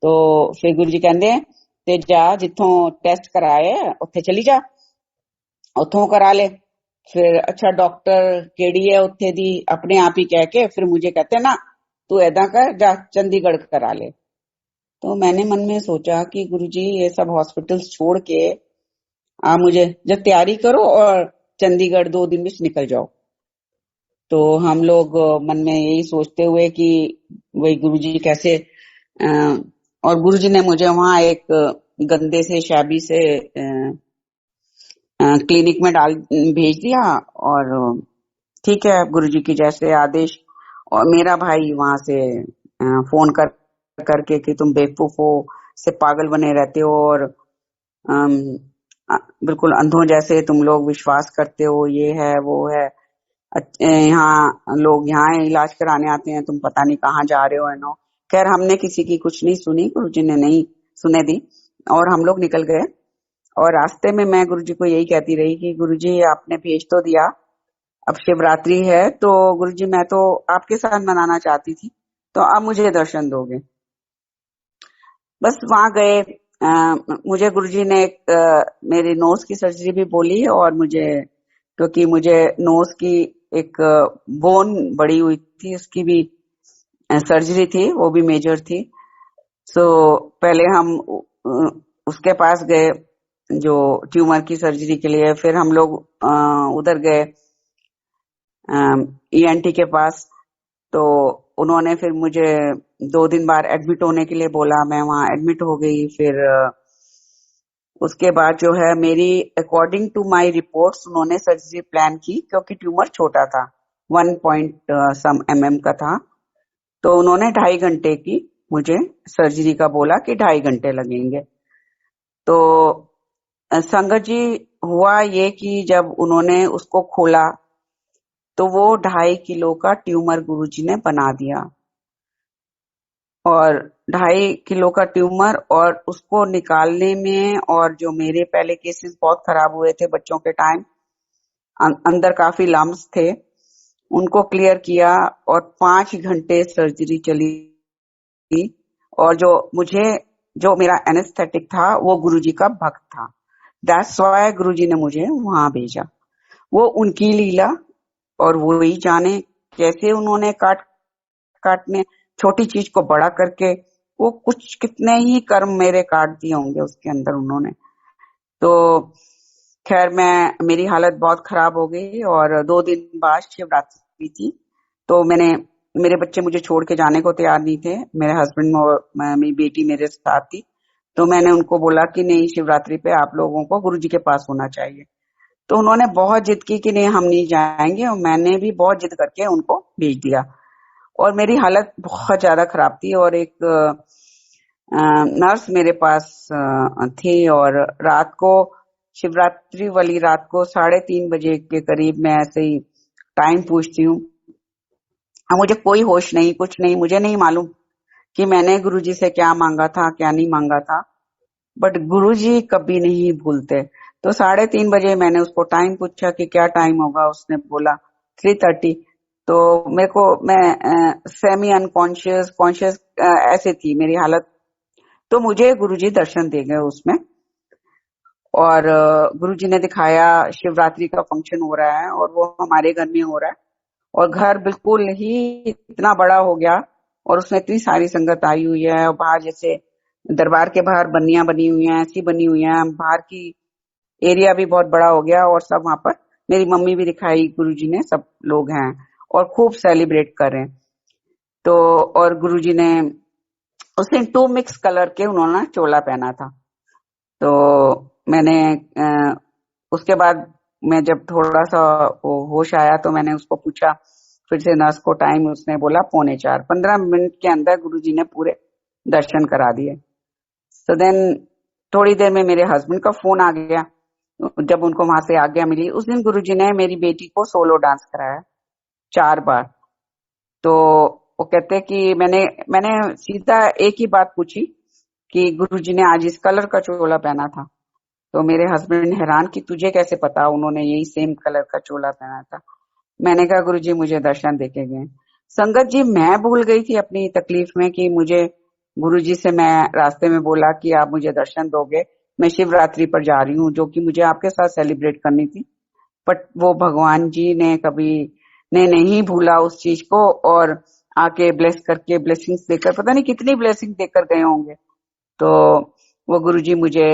तो फिर गुरुजी कहते हैं ते जा जिथों टेस्ट कराए उत्थे चली जा, उथों करा ले। फिर अच्छा डॉक्टर केड़ी है उत्थे दी, अपने आप ही कह के फिर मुझे कहते ना तू ऐदा कर, जा चंडीगढ़ करा ले। तो मैंने मन में सोचा कि गुरुजी ये सब हॉस्पिटल्स छोड़ के आप मुझे जब तैयारी करो और चंडीगढ़ 2 दिन में निकल जाओ। तो हम लोग मन में यही सोचते हुए कि वही गुरुजी कैसे, अ, और गुरुजी ने मुझे वहां एक गंदे से शैबी से क्लिनिक में डाल भेज दिया। और ठीक है, गुरुजी की जैसे आदेश। और मेरा भाई वहां से फोन कर करके कि तुम बेवकूफ हो, से पागल बने रहते हो, और अम, बिल्कुल अंधों जैसे तुम लोग विश्वास करते हो, ये है वो है। यहाँ लोग यहाँ इलाज कराने आते हैं, तुम पता नहीं कहाँ जा रहे हो, है नो। खैर हमने किसी की कुछ नहीं सुनी, गुरुजी ने नहीं सुने दी, और हम लोग निकल गए। और रास्ते में मैं गुरुजी को यही कहती रही कि गुरुजी आपने भेज तो दिया, अब शिवरात्रि है तो गुरुजी मैं तो आपके साथ मनाना चाहती थी, तो आप मुझे दर्शन दोगे। बस वहां गए। मुझे गुरुजी ने मेरी नोज की सर्जरी भी बोली है, और मुझे, क्योंकि मुझे नोज की एक बोन बड़ी हुई थी, उसकी भी सर्जरी थी, वो भी मेजर थी। सो पहले हम उसके पास गए जो ट्यूमर की सर्जरी के लिए। फिर हम लोग उधर गए ईएनटी के पास। तो उन्होंने फिर मुझे 2 दिन बाद एडमिट होने के लिए बोला, मैं वहां एडमिट हो गई। फिर उसके बाद जो है मेरी, अकॉर्डिंग टू माय रिपोर्ट्स, उन्होंने सर्जरी प्लान की, क्योंकि ट्यूमर छोटा था, 1 पॉइंट सम mm का था। तो उन्होंने 2.5 घंटे की मुझे सर्जरी का बोला कि 2.5 घंटे लगेंगे। तो संगत जी, हुआ ये कि जब उन्होंने उसको खोला तो वो 2.5 किलो का ट्यूमर गुरुजी ने बना दिया। और 2.5 किलो का ट्यूमर, और उसको निकालने में, और जो मेरे पहले केसेस बहुत खराब हुए थे बच्चों के टाइम, अंदर काफी लम्स थे, उनको क्लियर किया। और 5 घंटे सर्जरी चली। और जो मेरा एनेस्थेटिक था वो गुरुजी का भक्त था, दैट्स व्हाई गुरुजी ने मुझे वहां भेजा। वो उनकी लीला, और वो ही जाने कैसे उन्होंने काटने छोटी चीज को बड़ा करके, वो कुछ कितने ही कर्म मेरे काट दिए होंगे उसके अंदर उन्होंने। तो खैर मेरी हालत बहुत खराब हो गई, और 2 दिन बाद शिवरात्रि थी। तो मेरे बच्चे मुझे छोड़ के जाने को तैयार नहीं थे, मेरे हस्बैंड और मेरी बेटी मेरे साथ थी। तो मैंने उनको बोला कि नहीं, शिवरात्रि पे आप लोगों को गुरुजी के पास होना चाहिए। तो उन्होंने बहुत जिद की कि नहीं हम नहीं जाएंगे, और मैंने भी बहुत जिद करके उनको भेज दिया। और मेरी हालत बहुत ज्यादा खराब थी, और एक नर्स मेरे पास थी, और रात को शिवरात्रि वाली रात को 3:30 बजे के करीब मैं ऐसे ही टाइम पूछती हूँ। अब मुझे कोई होश नहीं, कुछ नहीं, मुझे नहीं मालूम कि मैंने गुरुजी से क्या मांगा था, क्या नहीं मांगा था। बट गुरुजी कभी नहीं भूलते। तो 3:30 बजे मैंने उसको टाइम पूछा कि क्या टाइम होगा। उसने बोला 3:30। तो मेरे को, मैं सेमी अनकॉन्शियस कॉन्शियस ऐसे थी मेरी हालत। तो मुझे गुरुजी दर्शन दे गए उसमें। और गुरुजी ने दिखाया शिवरात्रि का फंक्शन हो रहा है और वो हमारे घर में हो रहा है। और घर बिल्कुल ही इतना बड़ा हो गया और उसमें इतनी सारी संगत आई हुई है। और बाहर जैसे दरबार के बाहर बन्नियां बनी हुई हैं, ऐसी बनी हुई हैं। बाहर की एरिया भी बहुत बड़ा हो गया और सब वहां पर, मेरी मम्मी भी दिखाई गुरुजी ने, सब लोग हैं और खूब सेलिब्रेट कर रहे हैं। तो और गुरुजी ने उस दिन 2 मिक्स कलर के उन्होंने चोला पहना था। तो मैंने उसके बाद मैं जब थोड़ा सा वो होश आया तो मैंने उसको पूछा फिर से नर्स को टाइम। उसने बोला 3:45। 15 मिनट के अंदर गुरुजी ने पूरे दर्शन करा दिए। तो देन थोड़ी देर में मेरे हस्बैंड का फोन आ गया। जब उनको वहां से आज्ञा मिली, उस दिन गुरुजी ने मेरी बेटी को सोलो डांस कराया 4 बार। तो वो कहते कि मैंने सीधा एक ही बात पूछी कि गुरुजी ने आज इस कलर का चोला पहना था। तो मेरे हस्बैंड हैरान कि तुझे कैसे पता, उन्होंने यही सेम कलर का चोला पहना था। मैंने कहा गुरुजी मुझे दर्शन देके गए। संगत जी, मैं भूल गई थी अपनी तकलीफ में कि मुझे गुरुजी से मैं रास्ते में बोला कि आप मुझे दर्शन दोगे, मैं शिवरात्रि पर जा रही हूँ जो कि मुझे आपके साथ सेलिब्रेट करनी थी। बट वो भगवान जी ने कभी ने नहीं भूला उस चीज को और आके ब्लेस करके, ब्लेसिंग्स देकर, पता नहीं कितनी ब्लेसिंग देकर गए होंगे। तो वो गुरुजी मुझे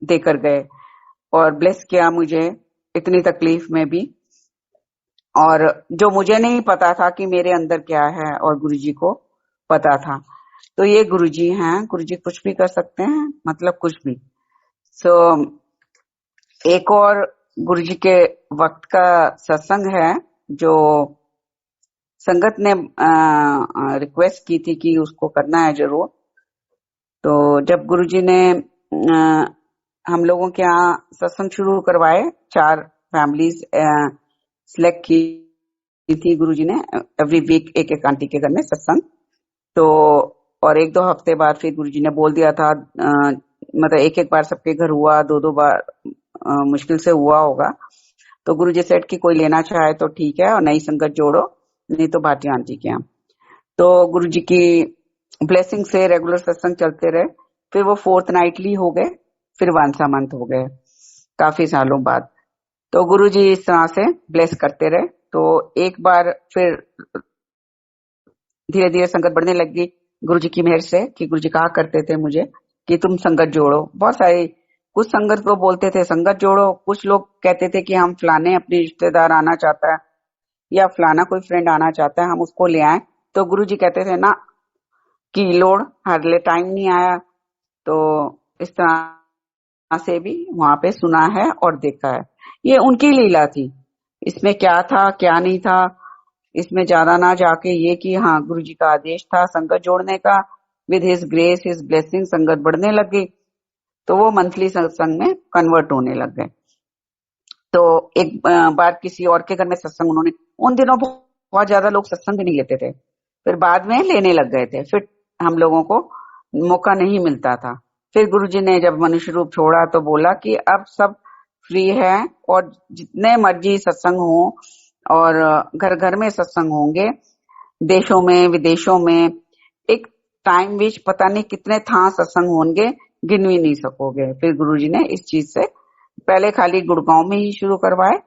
देकर गए और ब्लेस किया मुझे इतनी तकलीफ में भी। और जो मुझे नहीं पता था कि मेरे अंदर क्या है और गुरुजी को पता था। तो ये गुरुजी हैं, गुरुजी कुछ भी कर सकते हैं, मतलब कुछ भी। सो एक और गुरुजी के वक्त का सत्संग है जो संगत ने रिक्वेस्ट की थी कि उसको करना है जरूर। तो जब गुरुजी ने हम लोगों के यहाँ सत्संग शुरू करवाए, 4 फैमिलीज सिलेक्ट की थी गुरुजी ने। एवरी वीक एक एक आंटी के घर में सत्संग। तो और 1-2 हफ्ते बाद फिर गुरुजी ने बोल दिया था, मतलब एक एक बार सबके घर हुआ, 2-2 बार मुश्किल से हुआ होगा। तो गुरुजी सेठ की कोई लेना चाहे तो ठीक है और नई संगत जोड़ो, नहीं तो भाटी आंटी के यहाँ। तो गुरुजी की ब्लेसिंग से रेगुलर सत्संग चलते रहे। फिर वो फोर्टनाइटली हो गए, फिर वंस अ मंथ हो गए काफी सालों बाद। तो गुरुजी इस तरह से ब्लेस करते रहे। तो एक बार फिर धीरे धीरे संगत बढ़ने लगी गुरुजी की मेहर से, कि गुरुजी कहा करते थे मुझे कि तुम संगत जोड़ो। बहुत सारी, कुछ संगत को बोलते थे संगत जोड़ो, कुछ लोग कहते थे कि हम फलाने अपने रिश्तेदार आना चाहता है या फलाना कोई फ्रेंड आना चाहता है, हम उसको ले आए। तो गुरुजी कहते थे ना कि लोड हार्ले टाइम नहीं आया। तो इस तरह से भी वहां पे सुना है और देखा है। ये उनकी लीला थी, इसमें क्या था क्या नहीं था इसमें ज्यादा ना जाके ये कि हाँ गुरुजी का आदेश था संगत जोड़ने का। With his grace, his blessing संगत बढ़ने लग गई। तो वो मंथली सत्संग में कन्वर्ट होने लग गए। तो एक बार किसी और के घर में सत्संग उन्होंने, उन दिनों बहुत ज्यादा लोग सत्संग भी नहीं लेते थे, फिर बाद में लेने लग गए थे। फिर हम लोगों को मौका नहीं मिलता था। फिर गुरुजी ने जब मनुष्य रूप छोड़ा तो बोला कि अब सब फ्री है और जितने मर्जी सत्संग हो और घर घर में सत्संग होंगे, देशों में विदेशों में। एक टाइम विच पता नहीं कितने था सत्संग होंगे, गिन भी नहीं सकोगे। फिर गुरुजी ने इस चीज से पहले खाली गुड़गांव में ही शुरू करवाए,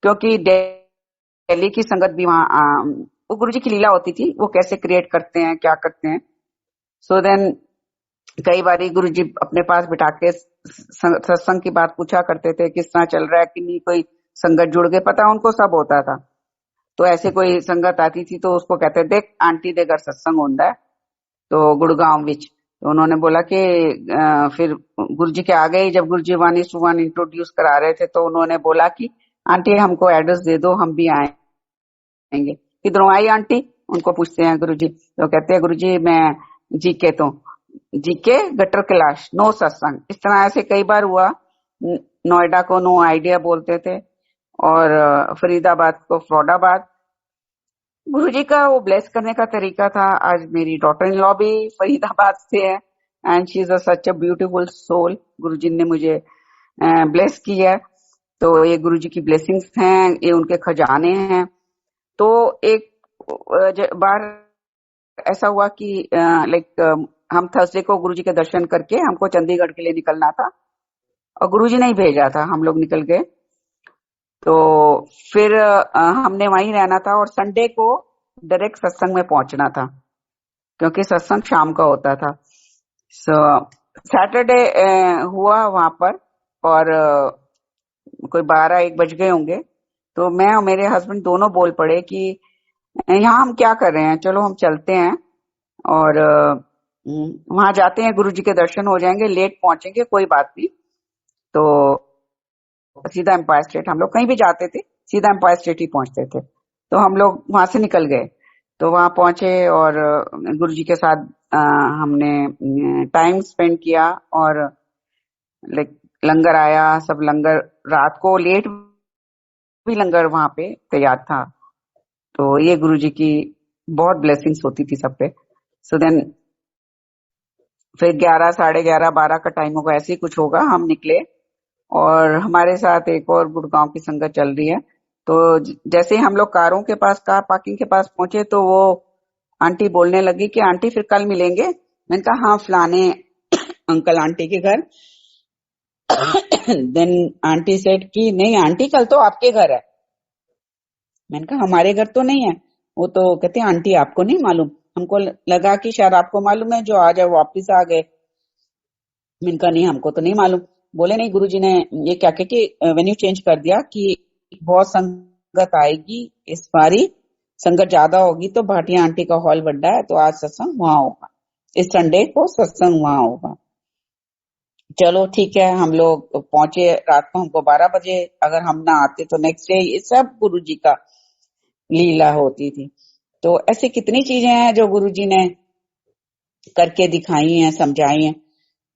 क्योंकि दिल्ली की संगत भी वहां, वो गुरुजी की लीला होती थी, वो कैसे क्रिएट करते हैं, क्या करते हैं। सो देन कई बार गुरुजी अपने पास बिठा के सत्संग की बात पूछा करते थे, किस तरह चल रहा है कि नहीं, कोई संगत जुड़ गए, पता उनको सब होता था। तो ऐसे कोई संगत आती थी तो उसको कहते, देख आंटी दे घर सत्संग होता है तो गुड़गांव विच। तो उन्होंने बोला कि फिर गुरुजी के आ गए। जब गुरुजी 1:1 इंट्रोड्यूस करा रहे थे तो उन्होंने बोला कि आंटी हमको एड्रेस दे दो, हम भी आएंगे। किधरों आई आंटी, उनको पूछते हैं गुरुजी। तो कहते हैं गुरुजी मैं जीके तो, जीके गटर कैलाश नो सत्संग। इस तरह ऐसे कई बार हुआ नोएडा को नो आइडिया बोलते थे और फरीदाबाद को फ्रॉडाबाद। गुरुजी का वो ब्लेस करने का तरीका था। आज मेरी डॉटर इन लॉ भी फरीदाबाद से है and she is such a beautiful soul. Guruji ने मुझे ब्लेस किया। तो ये गुरुजी की ब्लेसिंग्स हैं, ये उनके खजाने हैं। तो एक बार ऐसा हुआ कि हम थर्सडे को गुरुजी के दर्शन करके हमको चंडीगढ़ के लिए निकलना था और गुरुजी ने ही भेजा था, हम लोग निकल गए। तो फिर हमने वहीं रहना था और संडे को डायरेक्ट सत्संग में पहुंचना था क्योंकि सत्संग शाम का होता था। सो सैटरडे हुआ वहां पर और कोई 12-1 बज गए होंगे। तो मैं और मेरे हस्बैंड दोनों बोल पड़े कि यहाँ हम क्या कर रहे हैं, चलो हम चलते हैं और वहां जाते हैं, गुरुजी के दर्शन हो जाएंगे, लेट पहुंचेंगे कोई बात नहीं। तो सीधा एम्पायर स्टेट, हम लोग कहीं भी जाते थे सीधा एम्पायर स्टेट ही पहुंचते थे। तो हम लोग वहां से निकल गए। तो वहां पहुंचे और गुरुजी के साथ हमने टाइम स्पेंड किया और लाइक लंगर आया, सब लंगर रात को लेट भी लंगर वहां पे तैयार था। तो ये गुरुजी की बहुत ब्लेसिंग्स होती थी सब पे। सो देन फिर 11, 11:30, 12 का टाइम होगा, ऐसे ही कुछ होगा, हम निकले और हमारे साथ एक और गुड़गांव की संगत चल रही है। तो जैसे ही हम लोग कारों के पास, कार पार्किंग के पास पहुंचे तो वो आंटी बोलने लगी कि आंटी फिर कल मिलेंगे। मैंने कहा हाँ, फलाने अंकल आंटी के घर। देन आंटी सेड कि नहीं आंटी, कल तो आपके घर है। मैंने कहा हमारे घर तो नहीं है। वो तो कहते हैं आंटी आपको नहीं मालूम। हमको लगा कि शायद आपको मालूम है, जो आज वापिस आ गए। मैंने कहा नहीं, हमको तो नहीं मालूम। बोले नहीं, गुरुजी ने ये क्या कह के वेन्यू चेंज कर दिया कि बहुत संगत आएगी इस बारी, संगत ज्यादा होगी तो भाटिया आंटी का हॉल बड़ा है तो आज सत्संग वहां होगा, इस संडे को सत्संग वहां होगा। चलो ठीक है, हम लोग पहुंचे रात को। हमको 12 बजे, अगर हम ना आते तो नेक्स्ट डे। ये सब गुरुजी का लीला होती थी। तो ऐसी कितनी चीजें हैं जो गुरुजी ने करके दिखाई हैं, समझाई हैं।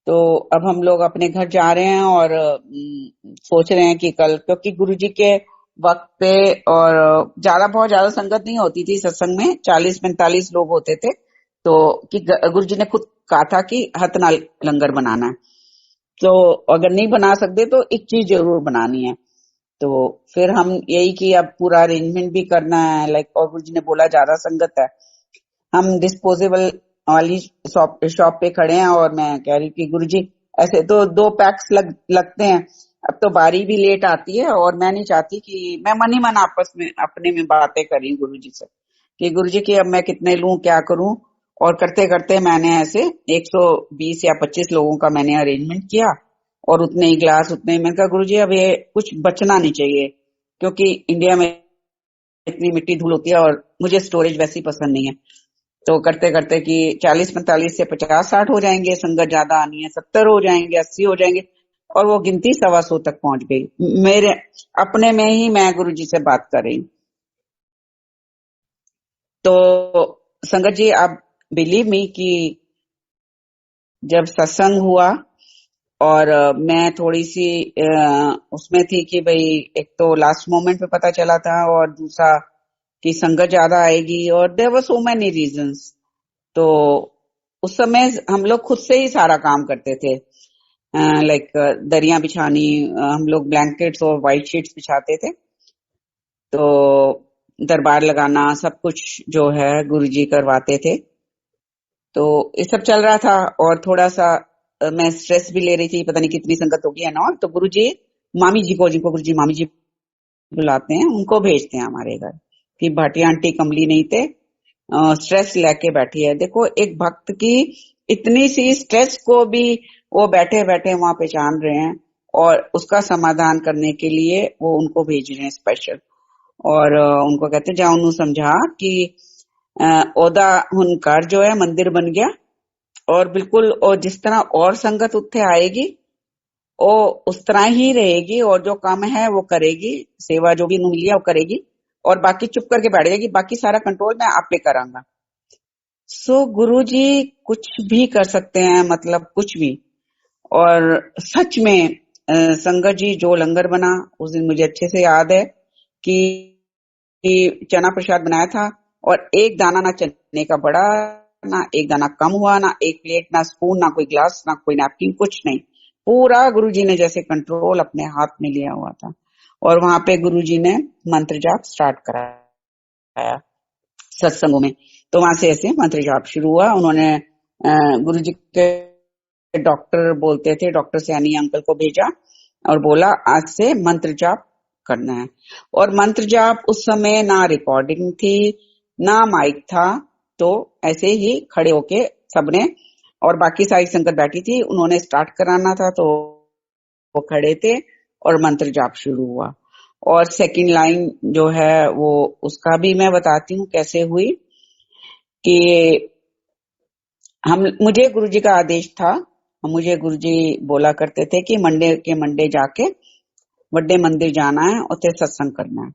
तो अब हम लोग अपने घर जा रहे हैं और सोच रहे हैं कि कल, क्योंकि गुरुजी के वक्त पे और बहुत ज्यादा संगत नहीं होती थी सत्संग में, 40-45 लोग होते थे। तो कि गुरुजी ने खुद कहा था कि हथना लंगर बनाना है। तो अगर नहीं बना सकते तो एक चीज जरूर बनानी है। तो फिर हम यही कि अब पूरा अरेंजमेंट भी करना है, लाइक, और गुरुजी ने बोला ज्यादा संगत है, हम डिस्पोजेबल वाली शॉप पे खड़े हैं और मैं कह रही कि गुरुजी ऐसे तो 2 पैक्स लगते हैं। अब तो बारी भी लेट आती है और मैं नहीं चाहती कि मैं मन ही मन आपस में अपने में बातें करी गुरुजी से कि गुरुजी की अब मैं कितने लूं, क्या करूं। और करते करते मैंने ऐसे 120 या 25 लोगों का मैंने अरेंजमेंट किया और उतने ही ग्लास, उतने ही। मैंने कहा गुरुजी अब ये कुछ बचना नहीं चाहिए क्योंकि इंडिया में इतनी मिट्टी धूल होती है और मुझे स्टोरेज वैसी पसंद नहीं है। तो करते करते कि 40-45 से 50-60 हो जाएंगे, संगत ज्यादा आनी है, 70 हो जाएंगे, 80 हो जाएंगे, और वो गिनती 125 तक पहुंच गई। मेरे अपने में ही मैं गुरुजी से बात कर रही हूँ। तो संगत जी, आप बिलीव मी कि जब सत्संग हुआ और मैं थोड़ी सी उसमें थी कि भाई, एक तो लास्ट मोमेंट पे पता चला था और दूसरा कि संगत ज्यादा आएगी और there were so many reasons. तो उस समय हम लोग खुद से ही सारा काम करते थे, लाइक दरिया बिछानी, हम लोग ब्लैंकेट्स और व्हाइट शीट्स बिछाते थे। तो दरबार लगाना, सब कुछ जो है गुरुजी करवाते थे। तो ये सब चल रहा था और थोड़ा सा मैं स्ट्रेस भी ले रही थी, पता नहीं कितनी संगत होगी है ना। तो गुरुजी मामी जी को, जिनको गुरुजी मामी जी बुलाते हैं, उनको भेजते हैं हमारे घर कि भाटिया आंटी कमली नहीं थे, स्ट्रेस लेके बैठी है। देखो, एक भक्त की इतनी सी स्ट्रेस को भी वो बैठे बैठे वहां पहचान रहे हैं और उसका समाधान करने के लिए वो उनको भेज रहे हैं स्पेशल। और उनको कहते जाओ उन्हें समझा कि ओदा हुनकर जो है मंदिर बन गया और बिल्कुल, और जिस तरह और संगत उत्थे आएगी वो उस तरह ही रहेगी और जो काम है वो करेगी, सेवा जो भी मिली है वो करेगी और बाकी चुप करके बैठ जाएगी, बाकी सारा कंट्रोल मैं आप पे करांगा। सो गुरुजी कुछ भी कर सकते हैं, मतलब कुछ भी। और सच में संगत जी जो लंगर बना उस दिन मुझे अच्छे से याद है कि चना प्रसाद बनाया था, और एक दाना ना चने का बड़ा, ना एक दाना कम हुआ, ना एक प्लेट, ना स्पून, ना कोई ग्लास, ना कोई नैपकिन, कुछ नहीं। पूरा गुरुजी ने जैसे कंट्रोल अपने हाथ में लिया हुआ था। और वहां पे गुरुजी ने मंत्र जाप स्टार्ट कराया सत्संगों में। तो वहां से ऐसे मंत्र जाप शुरू हुआ। उन्होंने गुरुजी के डॉक्टर बोलते थे, डॉक्टर सैनी अंकल को भेजा और बोला आज से मंत्र जाप करना है। और मंत्र जाप उस समय ना रिकॉर्डिंग थी ना माइक था, तो ऐसे ही खड़े होके सबने, और बाकी सारी संगत बैठी थी, उन्होंने स्टार्ट कराना था तो वो खड़े थे और मंत्र जाप शुरू हुआ। और सेकंड लाइन जो है वो उसका भी मैं बताती हूँ कैसे हुई। कि मुझे गुरुजी का आदेश था, मुझे गुरुजी बोला करते थे कि मंडे के मंडे जाके बड़े मंदिर जाना है, उसे सत्संग करना है।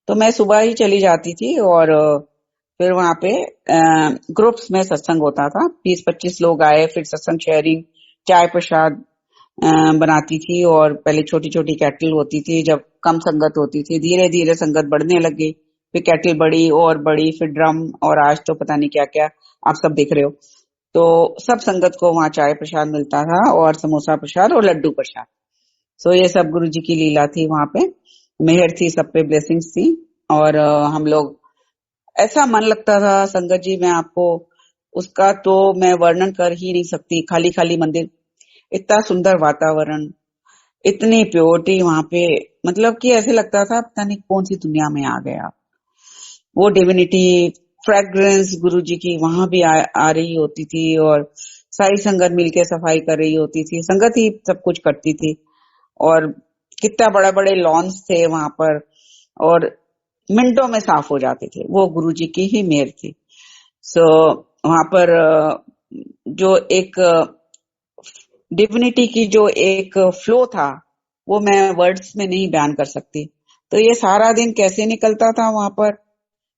तो मैं सुबह ही चली जाती थी, और फिर वहां पे ग्रुप्स में सत्संग होता था। 20-25 लोग आए, फिर सत्संग शेयरिंग, चाय प्रसाद बनाती थी। और पहले छोटी छोटी कैटल होती थी, जब कम संगत होती थी, धीरे धीरे संगत बढ़ने लगी, फिर कैटल बड़ी और बड़ी, फिर ड्रम, और आज तो पता नहीं क्या क्या आप सब देख रहे हो। तो सब संगत को वहां चाय प्रसाद मिलता था, और समोसा प्रसाद और लड्डू प्रसाद। सो ये सब गुरु जी की लीला थी वहां पे, मेहर थी, सब पे ब्लेसिंग्स थी। और हम लोग ऐसा मन लगता था संगत जी, मैं आपको उसका तो मैं वर्णन कर ही नहीं सकती। खाली खाली मंदिर, इतना सुंदर वातावरण, इतनी प्योरिटी वहां पे, मतलब कि ऐसे लगता था पता नहीं कौन सी दुनिया में आ गया। वो डिविनिटी फ्रेग्रेंस गुरु जी की वहां भी आ रही होती थी, और सारी संगत मिलके सफाई कर रही होती थी, संगत ही सब कुछ करती थी। और कितना बड़े बड़े लॉन्स थे वहां पर, और मिनटों में साफ हो जाते थे, वो गुरुजी की ही मेहर थी। सो वहां पर जो एक डिविनिटी की जो एक फ्लो था, वो मैं वर्ड्स में नहीं बयान कर सकती। तो ये सारा दिन कैसे निकलता था वहां पर,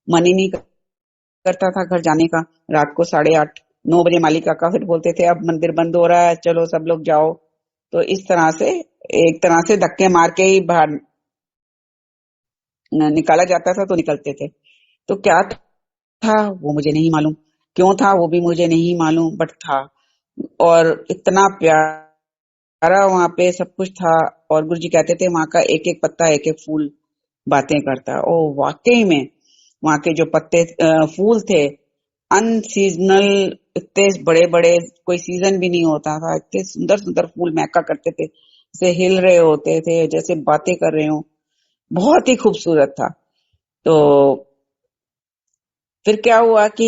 मन ही नहीं करता था घर जाने का। रात को 8:30-9 बजे मालिक काका फिर बोलते थे अब मंदिर बंद हो रहा है, चलो सब लोग जाओ। तो इस तरह से एक तरह से धक्के मार के ही बाहर निकाला जाता था, तो निकलते थे। तो क्या था वो मुझे नहीं मालूम, क्यों था वो भी मुझे नहीं मालूम, बट था। और इतना प्यारा वहां पे सब कुछ था। और गुरुजी कहते थे वहां का एक एक पत्ता एक एक फूल बातें करता है। ओ वाकई में वहां के जो पत्ते फूल थे अनसीजनल, इतने बड़े बड़े, कोई सीजन भी नहीं होता था, इतने सुंदर सुंदर फूल महका करते थे, जैसे हिल रहे होते थे, जैसे बातें कर रहे हो। बहुत ही खूबसूरत था। तो फिर क्या हुआ कि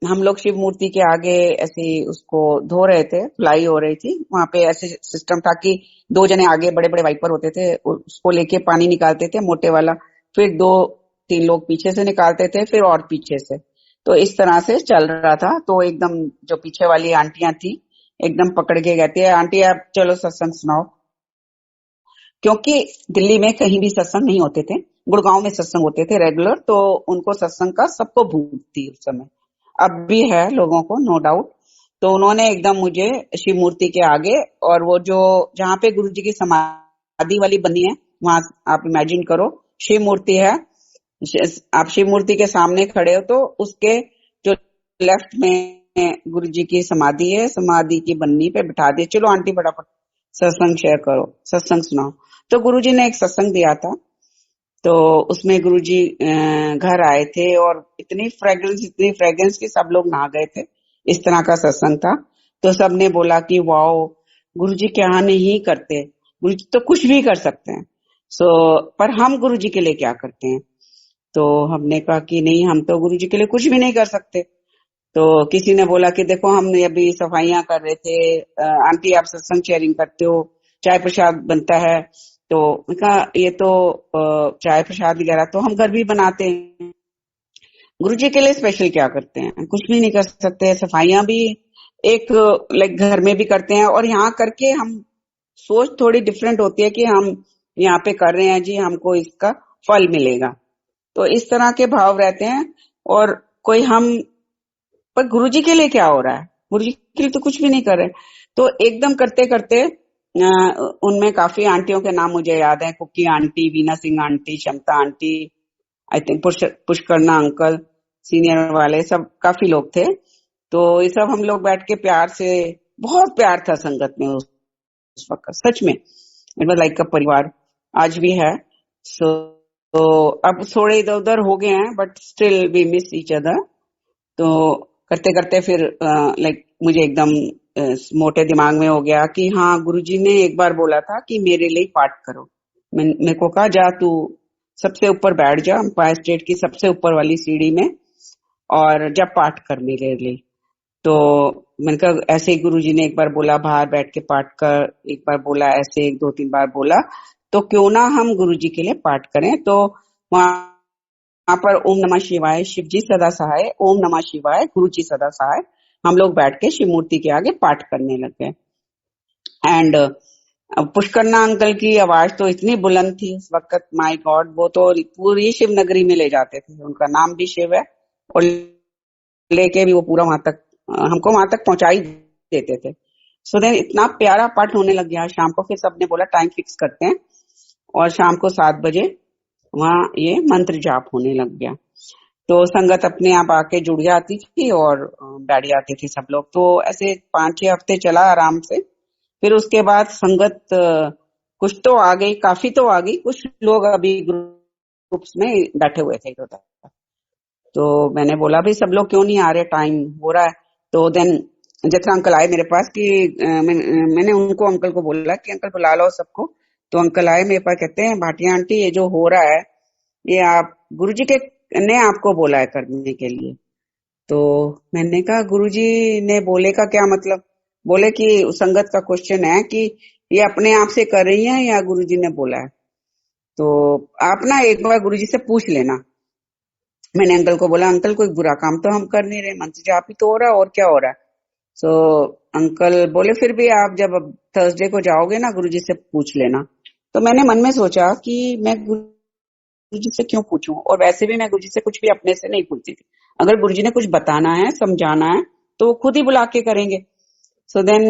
हम लोग शिव मूर्ति के आगे ऐसे उसको धो रहे थे, धुलाई हो रही थी। वहां पे ऐसे सिस्टम था कि 2 जने आगे बड़े बड़े वाइपर होते थे, उसको लेके पानी निकालते थे मोटे वाला, फिर 2-3 लोग पीछे से निकालते थे, फिर और पीछे से। तो इस तरह से चल रहा था। तो एकदम जो पीछे वाली आंटियां थी एकदम पकड़ के कहती है आंटी आप चलो सत्संग सुनाओ। क्योंकि दिल्ली में कहीं भी सत्संग नहीं होते थे, गुड़गांव में सत्संग होते थे रेगुलर, तो उनको सत्संग का सबको भूख थी उस समय। अब भी है लोगों को, नो डाउट। तो उन्होंने एकदम मुझे शिव मूर्ति के आगे, और वो जो जहाँ पे गुरु जी की समाधि वाली बनी है, वहां आप इमेजिन करो शिव मूर्ति है, आप शिव मूर्ति के सामने खड़े हो, तो उसके जो लेफ्ट में गुरु जी की समाधि है, समाधि की बन्नी पे बिठा दिए, चलो आंटी फटाफट सत्संग शेयर करो, सत्संग सुनाओ। तो गुरुजी ने एक सत्संग दिया था, तो उसमें गुरुजी घर आए थे, और इतनी फ्रेग्रेंस की सब लोग नहा गए थे। इस तरह का सत्संग था। तो सबने बोला कि वाओ, गुरुजी क्या नहीं करते, गुरुजी तो कुछ भी कर सकते हैं। सो पर हम गुरुजी के लिए क्या करते हैं? तो हमने कहा कि नहीं, हम तो गुरुजी के लिए कुछ भी नहीं कर सकते। तो किसी ने बोला कि देखो हम अभी सफाइयां कर रहे थे, आंटी आप सत्संग शेयरिंग करते हो, चाय प्रसाद बनता है। तो मैंने कहा ये तो चाय प्रसाद वगैरह तो हम घर भी बनाते हैं, गुरुजी के लिए स्पेशल क्या करते हैं? कुछ भी नहीं कर सकते। सफाइयां भी एक लाइक घर में भी करते हैं, और यहाँ करके हम सोच थोड़ी डिफरेंट होती है कि हम यहाँ पे कर रहे हैं जी, हमको इसका फल मिलेगा। तो इस तरह के भाव रहते हैं। और कोई हम, पर गुरुजी के लिए क्या हो रहा है? गुरुजी के लिए तो कुछ भी नहीं कर रहे। तो एकदम करते करते उनमें काफी आंटियों के नाम मुझे याद है, Cookie aunty, Veena Singh aunty, Kshamata aunty, I think Pushkarna uncle, senior वाले सब काफी लोग थे। तो ये सब हम लोग बैठ के प्यार से, बहुत प्यार था संगत में उस वक्त, सच में इट वाज लाइक अ परिवार, आज भी है। सो तो अब थोड़े इधर उधर हो गए हैं, but still we miss each other. तो करते करते फिर लाइक मुझे एकदम मोटे दिमाग में हो गया कि हाँ, गुरुजी ने एक बार बोला था कि मेरे लिए पाठ करो। मेरे को कहा, जा तू सबसे ऊपर बैठ जा, एम्पायर स्टेट की सबसे ऊपर वाली सीढ़ी में, और जब पाठ कर मेरे लिए। तो मैंने कहा, ऐसे ही गुरुजी ने एक बार बोला बाहर बैठ के पाठ कर, एक बार बोला ऐसे, एक दो तीन बार बोला, तो क्यों ना हम गुरुजी के लिए पाठ करें। तो वहां पर ओम नमः शिवाय, शिव जी सदा सहाय, ओम नमः शिवाय, गुरु जी सदा सहाय, हम लोग बैठ के शिव मूर्ति के आगे पाठ करने लग गए। एंड पुष्करना अंकल की आवाज तो इतनी बुलंद थी उस वक्त, माय गॉड, वो तो पूरी शिव नगरी में ले जाते थे। उनका नाम भी शिव है, और लेके भी वो पूरा वहां तक, हमको वहां तक पहुंचा ही देते थे। सो देन इतना प्यारा पाठ होने लग गया शाम को। फिर सबने बोला टाइम फिक्स करते हैं, और शाम को 7 बजे वहां ये मंत्र जाप होने लग गया। तो संगत अपने आप आके जुड़ जाती थी और बैठ जाते थे सब लोग। तो ऐसे 5-6 हफ्ते चला आराम से। फिर उसके बाद संगत कुछ तो आ गई, काफी तो आ गई, कुछ लोग अभी ग्रुप्स में बैठे हुए थे इधर। तो मैंने बोला, भाई सब लोग क्यों नहीं आ रहे, टाइम हो रहा है। तो देन जत्रा अंकल आए मेरे पास कि मैंने उनको, अंकल को बोला कि अंकल बुला लो सबको। तो अंकल आए मेरे पास, कहते हैं, भाटिया आंटी ये जो हो रहा है, ये आप गुरुजी के ने आपको बोला है करने के लिए। तो मैंने कहा, गुरुजी ने बोले का क्या मतलब? बोले कि संगत का क्वेश्चन है कि ये अपने आप से कर रही है या गुरुजी ने बोला है। तो आप ना एक बार गुरुजी से पूछ लेना। मैंने अंकल को बोला, अंकल कोई बुरा काम तो हम कर नहीं रहे, मंत्र जाप ही तो हो रहा है, और क्या हो रहा है। सो अंकल बोले, फिर भी आप जब थर्सडे को जाओगे ना, गुरुजी से पूछ लेना। तो मैंने मन में सोचा कि मैं गुरुजी से क्यों पूछूं, और वैसे भी मैं गुरुजी से कुछ भी अपने से नहीं पूछती थी। अगर गुरुजी ने कुछ बताना है, समझाना है, तो वो खुद ही बुला के करेंगे। सो देन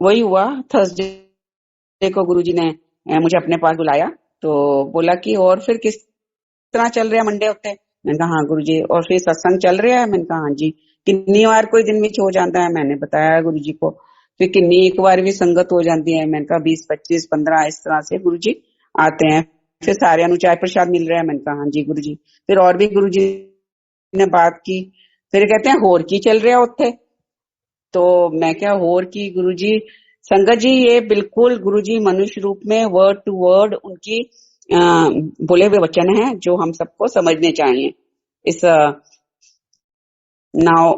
वही हुआ। थर्सडे को गुरुजी ने मुझे अपने पास बुलाया। तो बोला कि और फिर किस तरह चल रहा है मंडे होते? मैंने कहा, हाँ गुरुजी। और फिर सत्संग चल रहा है? मैंने कहा, हाँ जी। कितनी बार कोई दिन में हो जाता है? मैंने बताया गुरुजी को। फिर कितनी एक बार भी संगत हो जाती है? मैंने कहा 20, 25, 15 इस तरह से गुरुजी आते हैं। फिर सारे चाय प्रसाद मिल रहा है? मैंने कहा, हाँ जी गुरुजी। फिर और भी गुरुजी ने बात की। फिर कहते हैं, होर की चल रहा होते? तो मैं क्या, होर की गुरुजी? संगत जी, ये बिल्कुल गुरुजी मनुष्य रूप में वर्ड टू वर्ड उनकी बोले हुए वचन हैं, जो हम सबको समझने चाहिए। Is now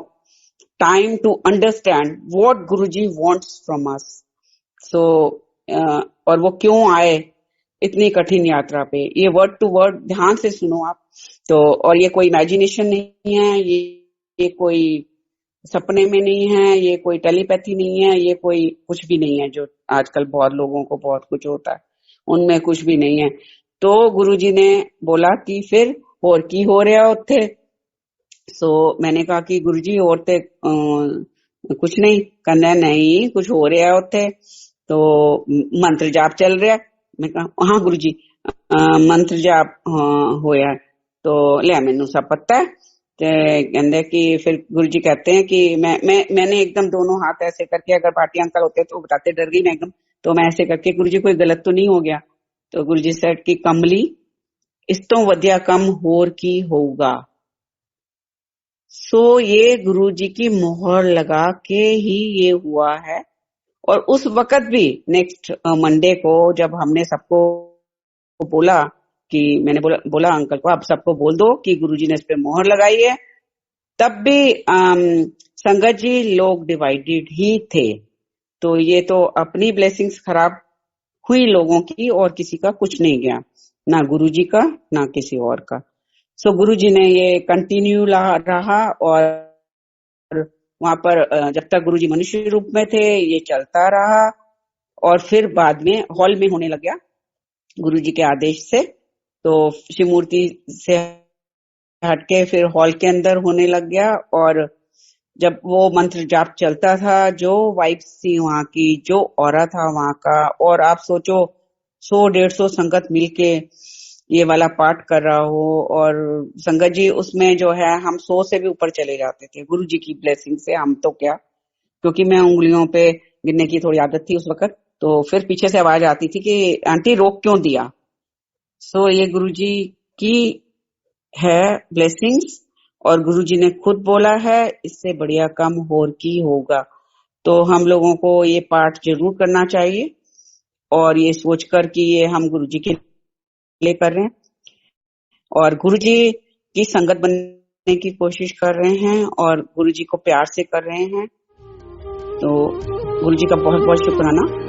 time to understand what Guruji wants from us. So और वो क्यों आए इतनी कठिन यात्रा पे, ये वर्ड टू वर्ड ध्यान से सुनो आप। तो और ये कोई इमेजिनेशन नहीं है, ये कोई सपने में नहीं है, ये कोई टेलीपैथी नहीं है, ये कोई कुछ भी नहीं है जो आजकल बहुत लोगों को बहुत कुछ होता है, उनमें कुछ भी नहीं है। तो गुरुजी ने बोला कि फिर और की हो रहा होते? सो मैंने कहा कि गुरुजी और ते कुछ नहीं करना, नहीं कुछ हो रहा होते। तो मंत्र जाप चल रहा है। मैं कहा, हाँ गुरुजी मंत्र जाप होया। तो लिया मैनू सब पता है। ते कहते कि फिर गुरुजी कहते हैं कि मैंने एकदम दोनों हाथ ऐसे करके, अगर पार्टी अंकल होते तो बताते, डर गई मैं एकदम। तो मैं ऐसे करके, गुरुजी कोई गलत तो नहीं हो गया? तो गुरुजी सेड कि कमली, इस तो वधिया कम होर की होगा। सो ये गुरुजी की मोहर लगा के ही ये हुआ है। और उस वक्त भी नेक्स्ट मंडे को जब हमने सबको बोला कि, मैंने बोला अंकल को, आप सबको बोल दो कि गुरुजी ने इस पे मोहर लगाई है, तब भी संगत जी लोग डिवाइडेड ही थे। तो ये तो अपनी ब्लेसिंग्स खराब हुई लोगों की, और किसी का कुछ नहीं गया, ना गुरुजी का ना किसी और का। सो गुरुजी ने ये कंटिन्यू रहा, और वहां पर जब तक गुरुजी मनुष्य रूप में थे ये चलता रहा। और फिर बाद में हॉल में होने लग गया गुरुजी के आदेश से। तो शिव मूर्ति से हटके फिर हॉल के अंदर होने लग गया। और जब वो मंत्र जाप चलता था, जो वाइब्स थी वहां की, जो ऑरा था वहां का, और आप सोचो 100-150 संगत मिलके ये वाला पाठ कर रहा हो, और संगत जी उसमें जो है हम 100 से भी ऊपर चले जाते थे गुरु जी की ब्लेसिंग से। हम तो क्या, क्योंकि मैं उंगलियों पे गिनने की थोड़ी आदत थी उस वक्त, तो फिर पीछे से आवाज आती थी कि आंटी रोक क्यों दिया। सो ये गुरु जी की है ब्लेसिंग्स, और गुरु जी ने खुद बोला है इससे बढ़िया काम और की होगा। तो हम लोगों को ये पाठ जरूर करना चाहिए, और ये सोचकर कि ये हम गुरु जी के लिए कर रहे हैं और गुरु जी की संगत बनने की कोशिश कर रहे हैं और गुरु जी को प्यार से कर रहे हैं। तो गुरु जी का बहुत बहुत शुक्राना।